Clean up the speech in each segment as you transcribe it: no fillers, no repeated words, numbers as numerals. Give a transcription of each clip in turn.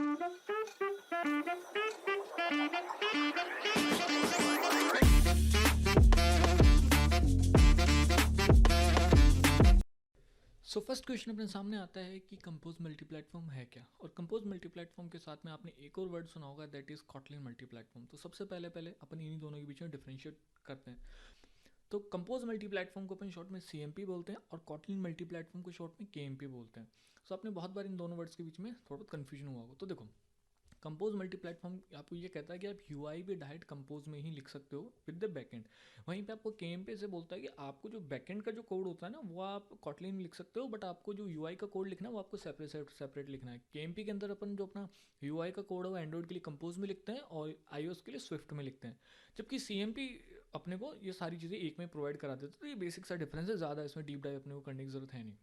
So first question अपने सामने आता है कि कंपोज मल्टी प्लेटफॉर्म है क्या। और कंपोज मल्टी प्लेटफॉर्म के साथ में आपने एक और वर्ड सुना होगा, that is Kotlin multi platform. तो सबसे पहले पहले अपन इन्हीं दोनों के बीच में डिफरेंशिएट करते हैं। तो कंपोज मल्टी प्लेटफॉर्म को अपन शॉर्ट में CMP बोलते हैं और कॉटलिन मल्टी प्लेटफॉर्म को शॉर्ट में KMP बोलते हैं। सो आपने बहुत बार इन दोनों वर्ड्स के बीच में थोड़ा बहुत कन्फ्यूजन हुआ होगा। तो देखो, कंपोज मल्टी प्लेटफॉर्म आपको ये कहता है कि आप UI भी डायरेक्ट कंपोज में ही लिख सकते हो विद द बैकएंड। वहीं पे आपको KMP से बोलता है कि आपको जो बैकएंड का जो कोड होता है ना, वो आप कॉटलिन में लिख सकते हो, बट आपको जो UI का कोड लिखना है वो आपको सेपरेट लिखना है। KMP के अंदर अपन जो अपना UI का कोड है वो एंड्रॉइड के लिए कंपोज में लिखते हैं और iOS के लिए स्विफ्ट में लिखते हैं, जबकि CMP अपने को ये सारी चीज़ें एक में प्रोवाइड करा देते हैं। तो ये बेसिक सा डिफरेंस है, ज़्यादा इसमें डीप डाइव अपने को करने की जरूरत है नहीं।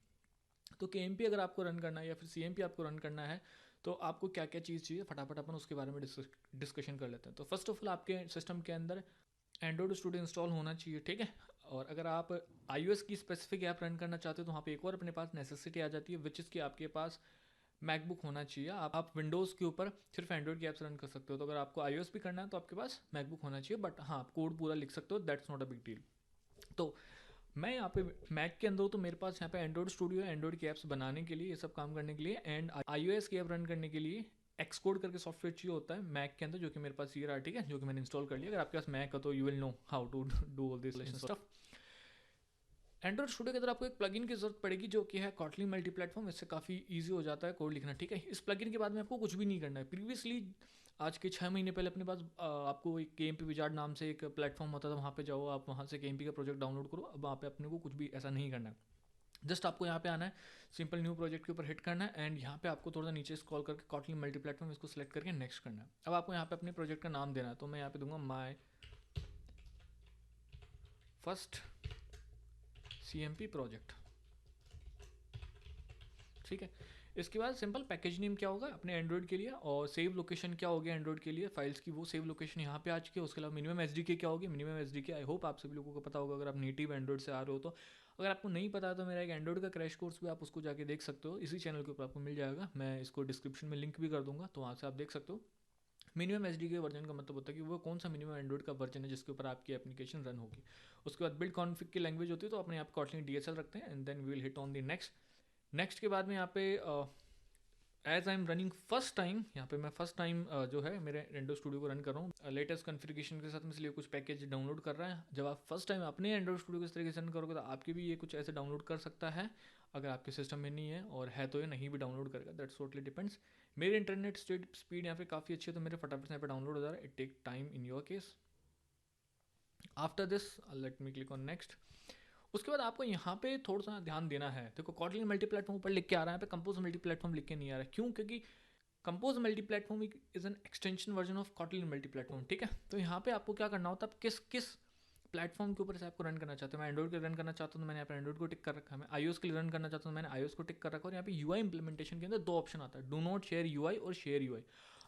तो KMP अगर आपको रन करना है या फिर CMP आपको रन करना है, तो आपको क्या क्या चीज़ चाहिए फटाफट अपन उसके बारे में डिस्कशन कर लेते हैं। तो फर्स्ट ऑफ ऑल आपके सिस्टम के अंदर एंड्रॉइड स्टूडियो इंस्टॉल होना चाहिए, ठीक है। और अगर आप iOS की स्पेसिफिक ऐप रन करना चाहते हो तो वहाँ पे एक और अपने पास नेसेसिटी आ जाती है, विच इज़ कि आपके पास मैकबुक होना चाहिए। आप विंडोज़ के ऊपर सिर्फ एंड्रॉइड की ऐप्स रन कर सकते हो। तो अगर आपको iOS भी करना है तो आपके पास मैकबुक होना चाहिए, बट हाँ, आप कोड पूरा लिख सकते हो, that's not a big deal. तो मैं यहाँ पे मैक के अंदर हूँ, तो मेरे पास यहाँ पे एंड्रॉइड स्टूडियो है एंड्रॉइड की ऐप्स बनाने के लिए, ये सब काम करने के लिए। एंड iOS की ऐप रन करने के लिए एक्सकोड करके सॉफ्टवेयर चाहिए होता है मैक के अंदर, जो कि मेरे पास ये रहा, ठीक है, जो कि मैंने इंस्टॉल कर लिया। अगर आपके पास मैक है तो you will know how to do all this stuff. Android Studio के अंदर आपको एक प्लगइन की जरूरत पड़ेगी, जो कि है कॉटलिन मल्टी प्लेटफॉर्म। इससे काफ़ी ईजी हो जाता है कोड लिखना, ठीक है। इस प्लगइन के बाद में आपको कुछ भी नहीं करना है। प्रीवियसली आज के 6 महीने पहले अपने पास आपको एक KMP विजार्ड नाम से एक प्लेटफॉर्म होता था, वहाँ पे जाओ, आप वहाँ से KMP का प्रोजेक्ट डाउनलोड करो। अब वहाँ पे अपने को कुछ भी ऐसा नहीं करना है, जस्ट आपको यहाँ पे आना है, सिंपल न्यू प्रोजेक्ट के ऊपर हिट करना है, एंड यहाँ पे आपको थोड़ा नीचे स्क्रॉल करके कॉटलिन मल्टी प्लेटफॉर्म इसको सेलेक्ट करके नेक्स्ट करना है। अब आपको यहाँ पे अपने प्रोजेक्ट का नाम देना है, तो मैं यहाँ पे दूंगा माई फर्स्ट CMP प्रोजेक्ट, ठीक है। इसके बाद सिंपल पैकेज नेम क्या होगा अपने एंड्रॉइड के लिए, और सेव लोकेशन क्या होगी एंड्रॉइड के लिए फाइल्स की, वो सेव लोकेशन यहाँ पे आ चुकी है। उसके अलावा मिनिमम SDK क्या होगी, मिनिमम SDK आई होप आप सभी लोगों को पता होगा अगर आप नेटिव एंड्रॉइड से आ रहे हो तो। अगर आपको नहीं पता तो मेरा एक एंड्रॉइड का क्रैश कोर्स भी आप उसको जाके देख सकते हो, इसी चैनल के ऊपर आपको मिल जाएगा। मैं इसको डिस्क्रिप्शन में लिंक भी कर दूंगा, तो वहाँ से आप देख सकते हो। मिनिमम SDK वर्जन का मतलब होता है कि वो कौन सा मिनिमम एंड्रॉइड का वर्जन है जिसके ऊपर आपकी एप्लीकेशन रन होगी। उसके बाद बिल्ड कॉन्फिग की लैंग्वेज होती है, तो अपने यहाँ पे कॉटलिन DSL रखते हैं, and then we will hit on the next के बाद में यहाँ पे as I am running first time, यहाँ पे मैं फर्स्ट टाइम जो है मेरे एंड्रॉइड स्टूडियो को रन कर रहा हूँ लेटेस्ट कॉन्फ़िगरेशन के साथ में, इसलिए कुछ पैकेज डाउनलोड कर रहा है। जब आप फर्स्ट टाइम अपने एंड्रॉइड स्टूडियो को इस तरीके से रन करोगे तो आपके भी ये कुछ ऐसे डाउनलोड कर सकता है, अगर आपके सिस्टम में नहीं है, और है तो ये नहीं भी डाउनलोड करेगा, दैट्स टोटली डिपेंड्स। मेरे इंटरनेट स्पीड यहाँ पे काफ़ी अच्छी है, तो मेरे फटाफट से यहाँ पे डाउनलोड हो जा रहा है। It take time in your case. After this let me click on next. उसके बाद आपको यहाँ पे थोड़ा सा ध्यान देना है। देखो, कॉटलिन मल्टी प्लेटफॉर्म ऊपर लिख के आ रहा है, यहाँ पे कंपोज मल्टी प्लेटफॉर्म लिख के नहीं आ रहा है। क्यों? क्योंकि compose multi platform is an extension version of Kotlin multi platform, ठीक है। तो यहाँ पे आपको क्या करना होता है, किस किस प्लेटफॉर्म के ऊपर से आपको रन करना चाहते हो। मैं एंड्रॉइड के रन करना चाहता हूँ तो मैंने यहाँ पे एंड्रॉइड को टिक कर रखा है। मैं iOS के लिए रन करना चाहता हूँ तो मैंने iOS को टिक कर रखा है। और यहाँ पे UI इंप्लीमेंटेशन के अंदर दो ऑप्शन आता है, डू नॉट शेयर UI और शेयर UI।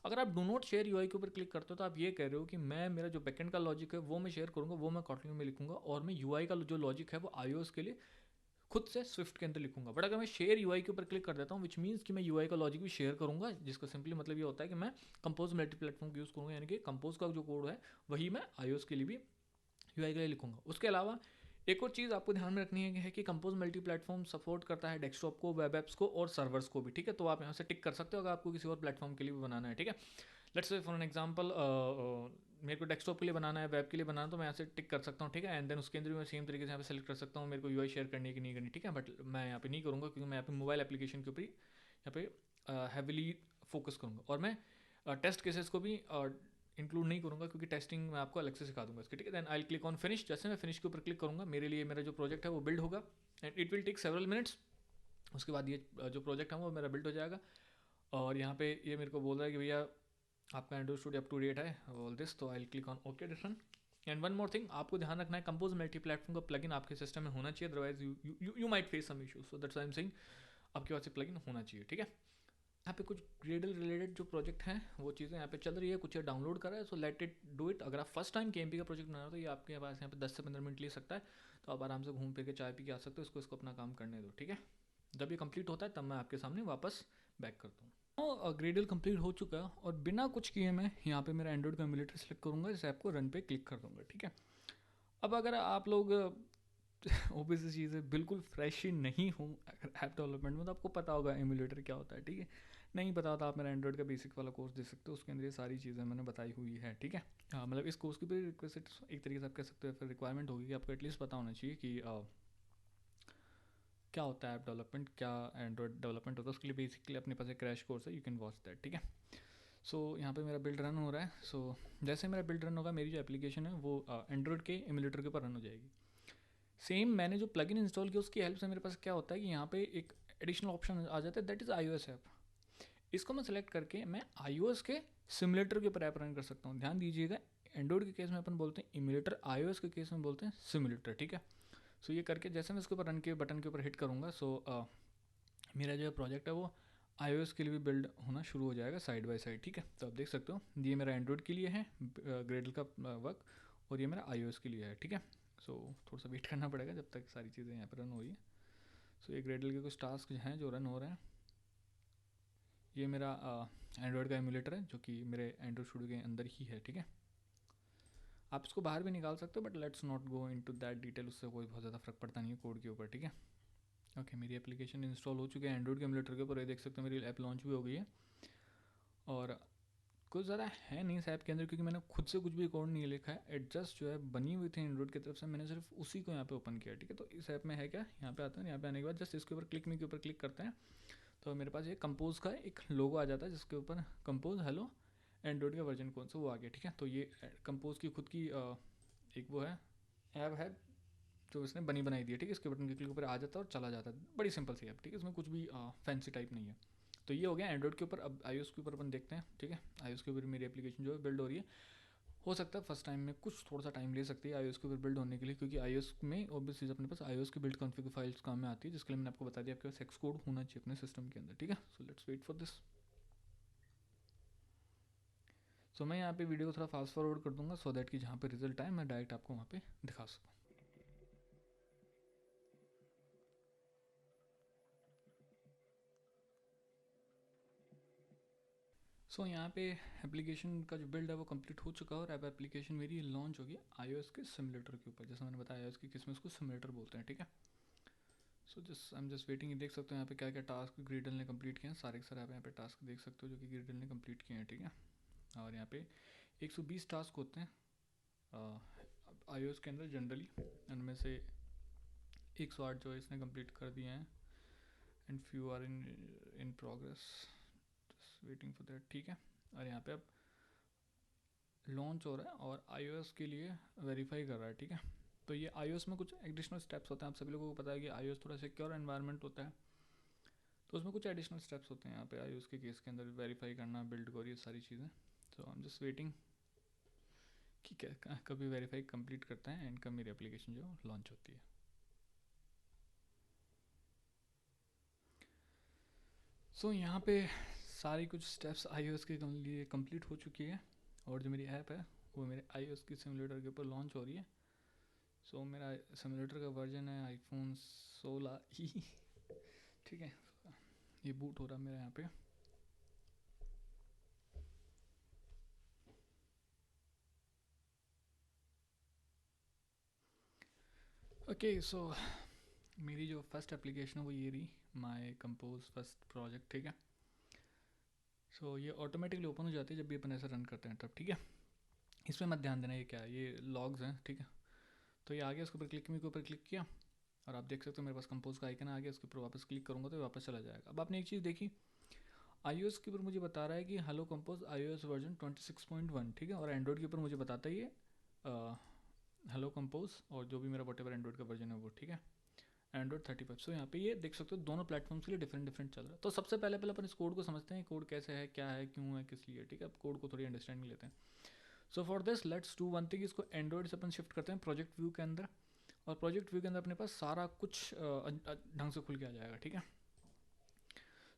अगर आप डू नॉट शेयर UI के ऊपर क्लिक करते हो तो आप ये कह रहे हो कि मैं मेरा जो बैकएंड का लॉजिक है वो मैं शेयर करूँगा, वो मैं कॉटलिन में लिखूंगा, और मैं UI का जो लॉजिक है वो iOS के लिए खुद से स्विफ्ट के अंदर लिखूंगा। बट अगर मैं शेयर UI के ऊपर क्लिक कर देता हूँ, विच मीन्स कि मैं UI का लॉजिक भी शेयर करूंगा, जिसका सिंपली मतलब ये होता है कि मैं कंपोज मल्टी प्लेटफॉर्म का यूज़ करूंगा, यानी कि कंपोज का जो कोड है वही मैं iOS के लिए भी UI के लिए लिखूंगा। उसके अलावा एक और चीज़ आपको ध्यान में रखनी है कि कंपोज मल्टी प्लेटफॉर्म सपोर्ट करता है डेस्कटॉप को, वेब एप्स को और सर्वर्स को भी, ठीक है। तो आप यहाँ से टिक कर सकते हो अगर आपको किसी और प्लेटफॉर्म के लिए भी बनाना है, ठीक है। Let's say for an example मेरे को डेस्कटॉप के लिए बनाना है, वेब के लिए बनाना है, तो मैं यहाँ से टिक कर सकता हूँ, ठीक है। एंड देन उसके अंदर मैं सेम तरीके से यहाँ पे सेलेक्ट कर सकता हूँ मेरे को UI शेयर करनी है कि नहीं करनी, ठीक है। बट मैं यहाँ पे नहीं करूँगा क्योंकि मैं यहाँ पे मोबाइल एप्लीकेशन के ऊपर यहाँ पे हैविली फोकस करूँगा। और मैं टेस्ट केसेस को भी इंक्लूड नहीं करूँगा, क्योंकि टेस्टिंग मैं आपको अलग से सिखा दूंगा इसकी, ठीक है। Then I click on finish. जैसे मैं फिनिश के ऊपर क्लिक करूँगा, मेरे लिए मेरा जो प्रोजेक्ट है वो बिल्ड होगा, and it will take several minutes. उसके बाद ये जो प्रोजेक्ट है वो मेरा बिल्ड हो जाएगा। और यहाँ पे ये मेरे को बोल रहा है कि भैया आपका Android Studio up to date है, ऑल दिस। तो I click on okay different. And one more thing आपको ध्यान रखना है, कंपोज मल्टी प्लेटफॉर्म का प्लगइन आपके सिस्टम में होना चाहिए, otherwise you might face some issues. So that's I am saying आपके पास प्लगइन होना चाहिए, ठीक है। यहाँ पे कुछ ग्रेडल रिलेटेड जो प्रोजेक्ट हैं वो चीज़ें यहाँ पे चल रही है, कुछ डाउनलोड कर रहा है, so let it do it. अगर आप फर्स्ट टाइम KMP का प्रोजेक्ट बना रहे हो तो ये आपके पास यहाँ पे 10 से 15 मिनट ले सकता है, तो आप आराम से घूम फिर के चाय पी के आ सकते हो। इसको अपना काम करने दो, ठीक है। जब ये कंप्लीट होता है तब मैं आपके सामने वापस बैक करता हूँ। ग्रेडल कंप्लीट हो चुका है और बिना कुछ किए मैं यहाँ पे मेरा एंड्रॉइड का एमुलेटर सेलेक्ट करूँगा, इस ऐप को रन पे क्लिक कर दूँगा, ठीक है। अब अगर आप लोग ओबियस चीज़ है, बिल्कुल फ्रेश ही नहीं हो अगर ऐप डेवलपमेंट में, तो आपको पता होगा एमुलेटर क्या होता है, ठीक है। नहीं पता होता आप मेरा एंड्रॉइड का बेसिक वाला कोर्स देख सकते हो, उसके अंदर ये सारी चीज़ें मैंने बताई हुई है, ठीक है। मतलब इस कोर्स की भी रिक्वेस्ट एक तरीके से आप कह सकते हो, फिर रिक्वायरमेंट होगी कि आपको एटलीस्ट पता होना चाहिए कि क्या होता है ऐप डेवलपमेंट, क्या एंड्रॉइड डेवलपमेंट होता है। उसके लिए बेसिकली अपने पास एक क्रैश कोर्स है, यू कैन वॉच दैट, ठीक है। सो यहाँ पे मेरा बिल्ड रन हो रहा है। सो जैसे मेरा बिल्ड रन होगा, मेरी जो एप्लीकेशन है वो एंड्रॉइड के एमुलेटर के ऊपर रन हो जाएगी। सेम मैंने जो प्लगइन इंस्टॉल किया उसकी हेल्प से मेरे पास क्या होता है कि यहाँ पे एक एडिशनल ऑप्शन आ जाता है, दैट इज़ iOS ऐप। इसको मैं सेलेक्ट करके मैं iOS के सिमुलेटर के ऊपर ऐप रन कर सकता हूँ। ध्यान दीजिएगा, एंड्रॉइड के केस में अपन बोलते हैं इमुलेटर, iOS के केस में बोलते हैं सिमुलेटर, ठीक है। सो ये करके जैसे मैं इसके ऊपर रन के बटन के ऊपर हिट करूँगा, सो मेरा जो प्रोजेक्ट है वो iOS के लिए भी बिल्ड होना शुरू हो जाएगा साइड बाय साइड, ठीक है। तो आप देख सकते हो ये मेरा एंड्रॉइड के लिए है ग्रेडल का वर्क, और ये मेरा iOS के लिए है, ठीक है। सो थोड़ा सा वेट करना पड़ेगा जब तक सारी चीज़ें यहाँ पर रन हो रही है। सो ये ग्रेडल के कुछ टास्क हैं जो रन हो रहे हैं। ये मेरा एंड्रॉइड का एमुलेटर है जो कि मेरे एंड्रॉइड स्टूडियो के अंदर ही है, ठीक है। आप इसको बाहर भी निकाल सकते हो, but let's not go into that detail, उससे कोई बहुत ज़्यादा फर्क पड़ता नहीं है कोड के ऊपर, ठीक है। ओके, मेरी एप्लीकेशन इंस्टॉल हो चुकी है एंड्रॉइड के एमुलेटर के ऊपर, ये देख सकते हो मेरी ऐप लॉन्च भी हो गई है। और कुछ ज़्यादा है नहीं इस ऐप के अंदर, क्योंकि मैंने खुद से कुछ भी कोड नहीं लिखा है, एडजस्ट जो है बनी हुई थी एंड्रॉइड की तरफ से, मैंने सिर्फ उसी को यहाँ पे ओपन किया, ठीक है। तो इस ऐप में है क्या, यहाँ पे आते हैं, यहाँ पे आने के बाद जस्ट इसके ऊपर क्लिक मी के ऊपर क्लिक करते हैं, तो मेरे पास ये कंपोज का एक लोगो आ जाता है जिसके ऊपर कंपोज हेलो एंड्रॉइड का वर्जन कौन सा वो आ गया, ठीक है। तो ये कंपोज की खुद की एक वो है ऐप है जो इसने बनी बनाई दी है, ठीक है। इसके बटन के क्लिक ऊपर आ जाता है और चला जाता है, बड़ी सिंपल सी ऐप, ठीक है। इसमें कुछ भी फैंसी टाइप नहीं है। तो ये हो गया एंड्रॉइड के ऊपर। अब iOS के ऊपर अपन देखते हैं, ठीक है। iOS के ऊपर मेरी एप्लीकेशन जो है बिल्ड हो रही है। हो सकता है फर्स्ट टाइम में कुछ थोड़ा सा टाइम ले सकती है iOS के ऊपर बिल्ड होने के लिए, क्योंकि iOS में ऑब्वियसली अपने पास iOS की बिल्ड कॉन्फ़िगर फाइल्स काम में आती है, जिसके लिए मैंने आपको बता दिया आपके पास एक्स कोड होना चाहिए अपने सिस्टम के अंदर, ठीक है। So let's wait for this. So मैं यहाँ पे वीडियो को थोड़ा फास्ट फॉरवर्ड कर दूंगा, सो दैट कि जहाँ पे रिजल्ट आए मैं डायरेक्ट आपको वहाँ पे दिखा सकूँ। सो यहाँ पे एप्लीकेशन का जो बिल्ड है वो कंप्लीट हो चुका है, और अब एप्लीकेशन मेरी लॉन्च होगी iOS के सिमुलेटर के ऊपर। जैसा मैंने बताया iOS की किस में उसको सिमुलेटर बोलते हैं, ठीक है। So just I am just waiting. देख सकते हो यहाँ पे क्या क्या टास्क ग्रेडल ने कंप्लीट किए हैं, सारे के सारे आप यहाँ पे टास्क देख सकते हो जो कि ग्रेडल ने कंप्लीट किए हैं, ठीक है। और यहाँ पे 120 टास्क होते हैं iOS के अंदर जनरली, उनमें से 108 जो है इसने कंप्लीट कर दिए हैं, and few are in progress, just waiting for that, ठीक है। और यहाँ पे अब लॉन्च हो रहा है और iOS के लिए वेरीफाई कर रहा है, ठीक है। तो ये iOS में कुछ एडिशनल स्टेप्स होते हैं, आप सभी लोगों को पता है कि iOS थोड़ा सिक्योर एनवायरनमेंट होता है, तो उसमें कुछ एडिशनल स्टेप्स होते हैं यहाँ पे iOS के केस के अंदर, वेरीफाई करना, बिल्ड को, ये सारी चीज़ें। तो आई एम जस्ट वेटिंग कि क्या कभी वेरीफाई कंप्लीट करते हैं एंड कब मेरी एप्लीकेशन जो लॉन्च होती है। सो यहाँ पे सारी कुछ स्टेप्स iOS के लिए कंप्लीट हो चुकी है, और जो मेरी ऐप है वो मेरे iOS की सिमुलेटर के ऊपर लॉन्च हो रही है। सो मेरा सिमुलेटर का वर्जन है iPhone 16e, ठीक है। ये बूट हो रहा है मेरा यहाँ पे। ओके, सो मेरी जो फर्स्ट एप्लीकेशन है वो ये रही, माई कंपोज फर्स्ट प्रोजेक्ट, ठीक है। सो ये ऑटोमेटिकली ओपन हो जाती है जब भी अपन ऐसा रन करते हैं तब, ठीक है। इसमें मत ध्यान देना ये क्या है, ये लॉग्स हैं, ठीक है। तो ये आ गया, उसके ऊपर क्लिक मी के ऊपर क्लिक किया, और आप देख सकते हो मेरे पास कंपोज का आइकन आ गया, उसके ऊपर वापस क्लिक करूँगा तो वापस चला जाएगा। अब आपने एक चीज़ देखी, iOS के ऊपर मुझे बता रहा है कि हेलो कंपोज iOS वर्जन 26.1, ठीक है। और एंड्रॉइड के ऊपर मुझे बताता है ये हेलो कंपोज, और जो भी मेरा वट एवर एंड्रॉइड का वर्जन है वो, ठीक है, एंड्रॉइड 35। सो यहाँ पे ये देख सकते हो दोनों प्लेटफॉर्म्स के लिए डिफरेंट डिफरेंट चल रहा है। तो सबसे पहले अपन इस कोड को समझते हैं, कोड कैसे है, क्या है, क्यों है, किस लिए, ठीक है। अब कोड को थोड़ी अंडरस्टैंडिंग लेते हैं। So for this let's do one thing, इसको एंड्रॉइड से अपन शिफ्ट करते हैं प्रोजेक्ट व्यू के अंदर, और प्रोजेक्ट व्यू के अंदर अपने पास सारा कुछ ढंग से खुल के आ जाएगा, ठीक है।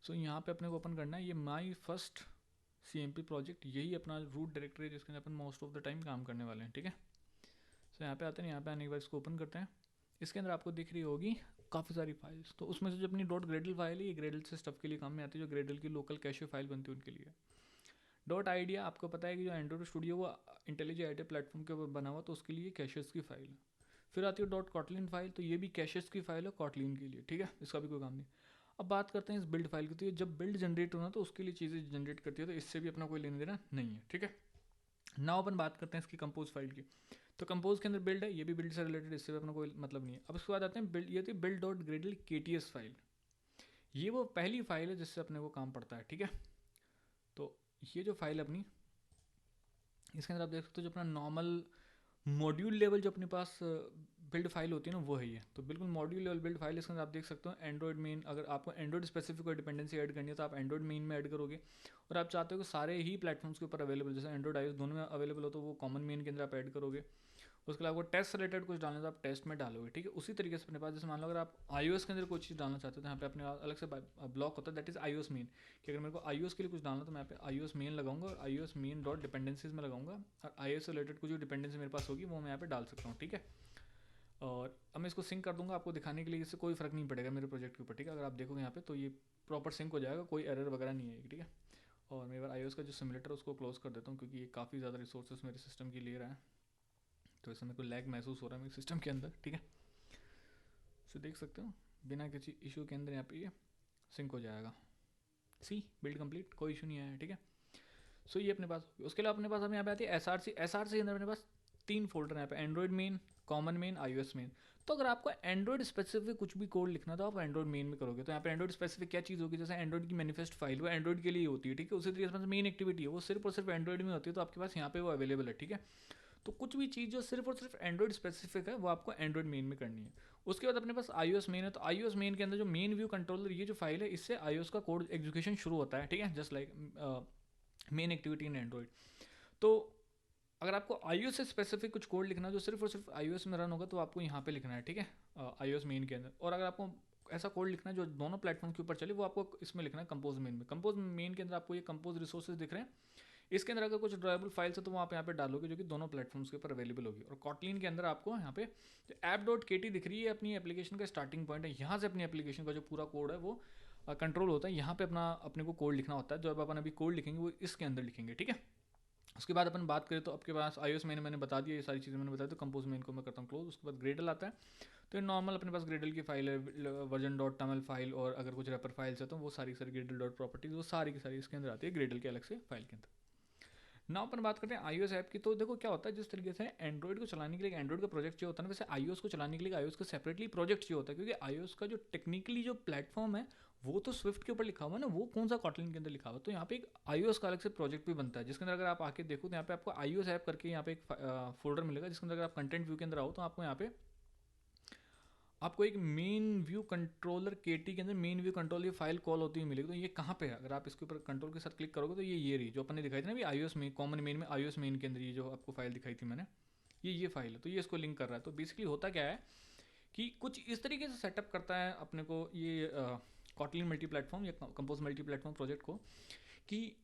सो यहाँ पे अपने को ओपन करना है ये माई फर्स्ट CMP प्रोजेक्ट, यही अपना रूट डायरेक्टरी है जिसके अंदर अपन मोस्ट ऑफ द टाइम काम करने वाले हैं, ठीक है। सो यहाँ पे आते हैं, यहाँ पे आने के बाद इसको ओपन करते हैं। इसके अंदर आपको दिख रही होगी काफ़ी सारी फाइल्स। तो उसमें से जो अपनी डॉट ग्रेडल फाइल है, ये ग्रेडल से स्टफ के लिए काम में आती है, जो ग्रेडल की लोकल कैशे फाइल बनती है उनके लिए। डॉट आइडिया आपको पता है कि जो एंड्रॉइड स्टूडियो वो इंटेलिजेंट आइडिया प्लेटफॉर्म के ऊपर बना हुआ, तो उसके लिए कैशेस की फाइल है। फिर आती है डॉट कॉटलिन फाइल, तो ये भी कैशेस की फाइल है कॉटलिन के लिए, ठीक है, इसका भी कोई काम नहीं। अब बात करते हैं इस बिल्ड फाइल की। तो ये जब बिल्ड जनरेट होना तो उसके लिए चीज़ें जनरेट करती है, तो इससे भी अपना कोई लेना देना नहीं है, ठीक है। नाउ अपन बात करते हैं इसकी कंपोज फाइल की। तो कंपोज के अंदर बिल्ड है, ये भी बिल्ड से रिलेटेड, इससे भी अपना कोई मतलब नहीं है। अब उसके बाद आते हैं बिल्ड, ये थी build dot Gradle KTS file. ये वो पहली फाइल है जिससे अपने को काम पड़ता है, ठीक है। तो ये जो फाइल अपनी, इसके अंदर आप देख सकते हो जो अपना नॉर्मल मॉड्यूल लेवल जो अपने पास बिल्ड फाइल होती है ना, वो है ये। तो बिल्कुल मॉड्यूल लेवल बिल्ड फाइल, इसके अंदर आप देख सकते हो एंड्रॉइड मेन, अगर आपको एंड्रॉइड स्पेसिफिक कोई डिपेंडेंसी ऐड करनी है तो आप एंड्रॉइड मेन में ऐड करोगे। और आप चाहते हो कि सारे ही प्लेटफॉर्म्स के ऊपर अवेलेबल, जैसे एंड्रॉइड iOS दोनों में अवेलेबल हो, तो वो कॉमन मेन के अंदर आप ऐड करोगे। उसके अलावा टेस्ट रिलेटेड कुछ डालना तो आप टेस्ट में डालोगे, ठीक है। उसी तरीके से अपने पास, जैसे मान लो अगर आप iOS के अंदर कोई चीज़ डालना चाहते हो तो यहाँ पे अपने अलग से ब्लॉक होता है, दैट इज iOS मेन, कि अगर मेरे को iOS के लिए कुछ डालना तो मैं यहाँ पे iOS मेन लगाऊंगा और iOS मेन डॉट डिपेंडेंसीज में लगाऊंगा, और iOS से रिलेटेड कुछ जो डिपेंडेंसी मेरे पास होगी वो मैं यहाँ पे डाल सकता हूँ, ठीक है। और अब मैं इसको सिंक कर दूंगा आपको दिखाने के लिए, इससे कोई फर्क नहीं पड़ेगा मेरे प्रोजेक्ट के ऊपर, ठीक है। अगर आप देखोगे यहाँ पे तो ये प्रॉपर सिंक हो जाएगा, कोई एरर वगैरह नहीं आएगी, ठीक है। और मैं iOS का जो सिमुलेटर है उसको क्लोज कर देता हूँ, क्योंकि ये काफ़ी ज़्यादा रिसोर्सेज मेरे सिस्टम की ले रहा है, तो इससे मेरे को लैग महसूस हो रहा है मेरे सिस्टम के अंदर, ठीक है। सो देख सकते हो बिना किसी इशू के अंदर यहाँ पे ये सिंक हो जाएगा। सी बिल्ड कंप्लीट, कोई इशू नहीं आया, ठीक है। सो ये अपने पास, उसके अलावा अपने पास हम यहाँ पे आती है SRC। SRC के अंदर अपने पास 3 फोल्डर यहाँ पे, Android main, common man, iOS main. तो अगर आपको एंड्रॉइड स्पेसिफिक कुछ भी कोड लिखना तो आप एंड्रॉइड मेन में करोगे। तो यहाँ पे एंड्रॉइड स्पेसिफिक क्या चीज़ होगी, जैसे एंड्रॉइड की मैनिफेस्ट फाइल वो एंड्रॉइड के लिए होती है, ठीक है। उसी तरीके से मेन एक्टिविटी है वो सिर्फ और सिर्फ एंड्रॉइड में होती है, तो आपके पास यहाँ पे वो अवेलेबल है, ठीक है। तो कुछ भी चीज़ जो सिर्फ और सिर्फ एंड्रॉइड स्पेसिफिक है वो आपको एंड्रॉइड मेन में करनी है। उसके बाद अपने पास iOS मेन है, तो iOS मेन के अंदर जो मेन व्यू कंट्रोलर ये जो फाइल है, इससे iOS का कोड एग्जीक्यूशन शुरू होता है, ठीक है, just like main activity in Android. तो अगर आपको iOS से स्पेसिफिक कुछ कोड लिखना जो सिर्फ और सिर्फ iOS में रन होगा तो आपको यहाँ पे लिखना है, ठीक है, iOS मेन के अंदर। और अगर आपको ऐसा कोड लिखना है जो दोनों प्लेटफॉर्म के ऊपर चले, वो आपको इसमें लिखना है कंपोज मेन में। कंपोज मेन के अंदर आपको ये कंपोज रिसोर्सेज दिख रहे हैं, इसके अंदर अगर कुछ ड्राइवेबल फाइल्स है तो वो आप यहाँ पे डालोगे, जो कि दोनों प्लेटफॉर्म्स के ऊपर अवेलेबल होगी। और कॉटलिन के अंदर आपको यहाँ पे app.kt दिख रही है, अपनी एप्लीकेशन का स्टार्टिंग पॉइंट है, यहाँ से अपनी एप्लीकेशन का जो पूरा कोड है वो कंट्रोल होता है। यहाँ पे अपने को कोड लिखना होता है, जो अब अपन अभी कोड लिखेंगे वो इसके अंदर लिखेंगे, ठीक है। उसके बाद अपन बात करें तो आपके पास iOS मैंने बता दिया, ये सारी चीज़ें मैंने बताई, तो कंपोज मेन को मैं करता हूँ क्लोज। उसके बाद ग्रेडल आता है, तो नॉर्मल अपने पास ग्रेडल की फाइल है, वर्जन डॉट टमल फाइल, और अगर कुछ रेपर फाइल्स है तो वो सारी ग्रेडल डॉट प्रॉपर्टीज वो सारी की सारी इसके अंदर आती है, ग्रेडल के अलग से फाइल के अंदर। ना अपन बात करते हैं iOS ऐप की। तो देखो क्या होता है, जिस तरीके से एंड्रॉइड को चलाने के लिए एंड्रॉइड का प्रोजेक्ट चाहिए होता है ना, वैसे iOS को चलाने के लिए iOS का सेपरेटली प्रोजेक्ट चाहिए होता है, क्योंकि iOS का जो टेक्निकली जो प्लेटफॉर्म है वो तो स्विफ्ट के ऊपर लिखा हुआ है ना, वो कौन सा कॉटलिन के अंदर लिखा हुआ है। तो यहाँ पे एक iOS का अलग से प्रोजेक्ट भी बनता है, जिसके अंदर अगर आप आके देखो तो यहाँ पे आपको iOS ऐप करके यहाँ पे एक फोल्डर मिलेगा, जिसके अंदर अगर आप कंटेंट व्यू के अंदर आओ तो आपको यहाँ पे आपको एक मेन व्यू कंट्रोलर KT के अंदर मेन व्यू कंट्रोल ये फाइल कॉल होती हुई मिलेगी। तो ये कहाँ पे है, अगर आप इसके ऊपर कंट्रोल के साथ क्लिक करोगे तो ये रही जो अपन ने दिखाई थी ना अभी iOS में, कॉमन मेन में iOS मेन के अंदर ये जो आपको फाइल दिखाई थी मैंने, ये फाइल है। तो ये इसको लिंक कर रहा है। तो बेसिकली होता क्या है कि कुछ इस तरीके से सेटअप करता है अपने को ये कॉटलिन मल्टी प्लेटफॉर्म या कंपोज मल्टी प्लेटफॉर्म प्रोजेक्ट को, कि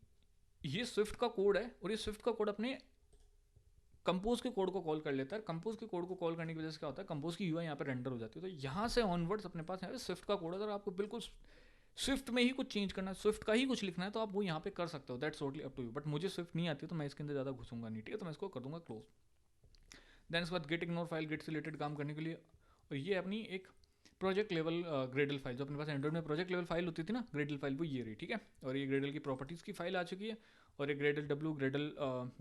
ये स्विफ्ट का कोड है और ये स्विफ्ट का कोड अपने कंपोज के कोड को कॉल कर लेता है। कंपोज के कोड को कॉल करने की वजह से क्या होता है, कंपोज की यूआई यहाँ पे रेंडर हो जाती है। तो यहाँ से ऑनवर्ड्स अपने पास यहाँ पे स्विफ्ट का कोड, अगर आपको बिल्कुल स्विफ्ट में ही कुछ चेंज करना है, स्विफ्ट का ही कुछ लिखना है, तो आप वो यहाँ पे कर सकते हो, that's totally up to you. But मुझे स्विफ्ट नहीं आती तो मैं इसके अंदर ज़्यादा घुसूंगा नहीं, ठीक है, तो मैं इसको कर दूंगा क्लोज। देन इसके बाद गेट इग्नोर फाइल, गेट से रिलेटेड काम करने के लिए, और ये अपनी एक प्रोजेक्ट लेवल ग्रेडल फाइल, जो अपने पास एंड्रॉइड में प्रोजेक्ट लेवल फाइल होती थी ना, ग्रेडल फाइल, वो ये रही, ठीक है। और ये ग्रेडल की प्रॉपर्टीज़ की फाइल आ चुकी है, और एक Gradle W Gradle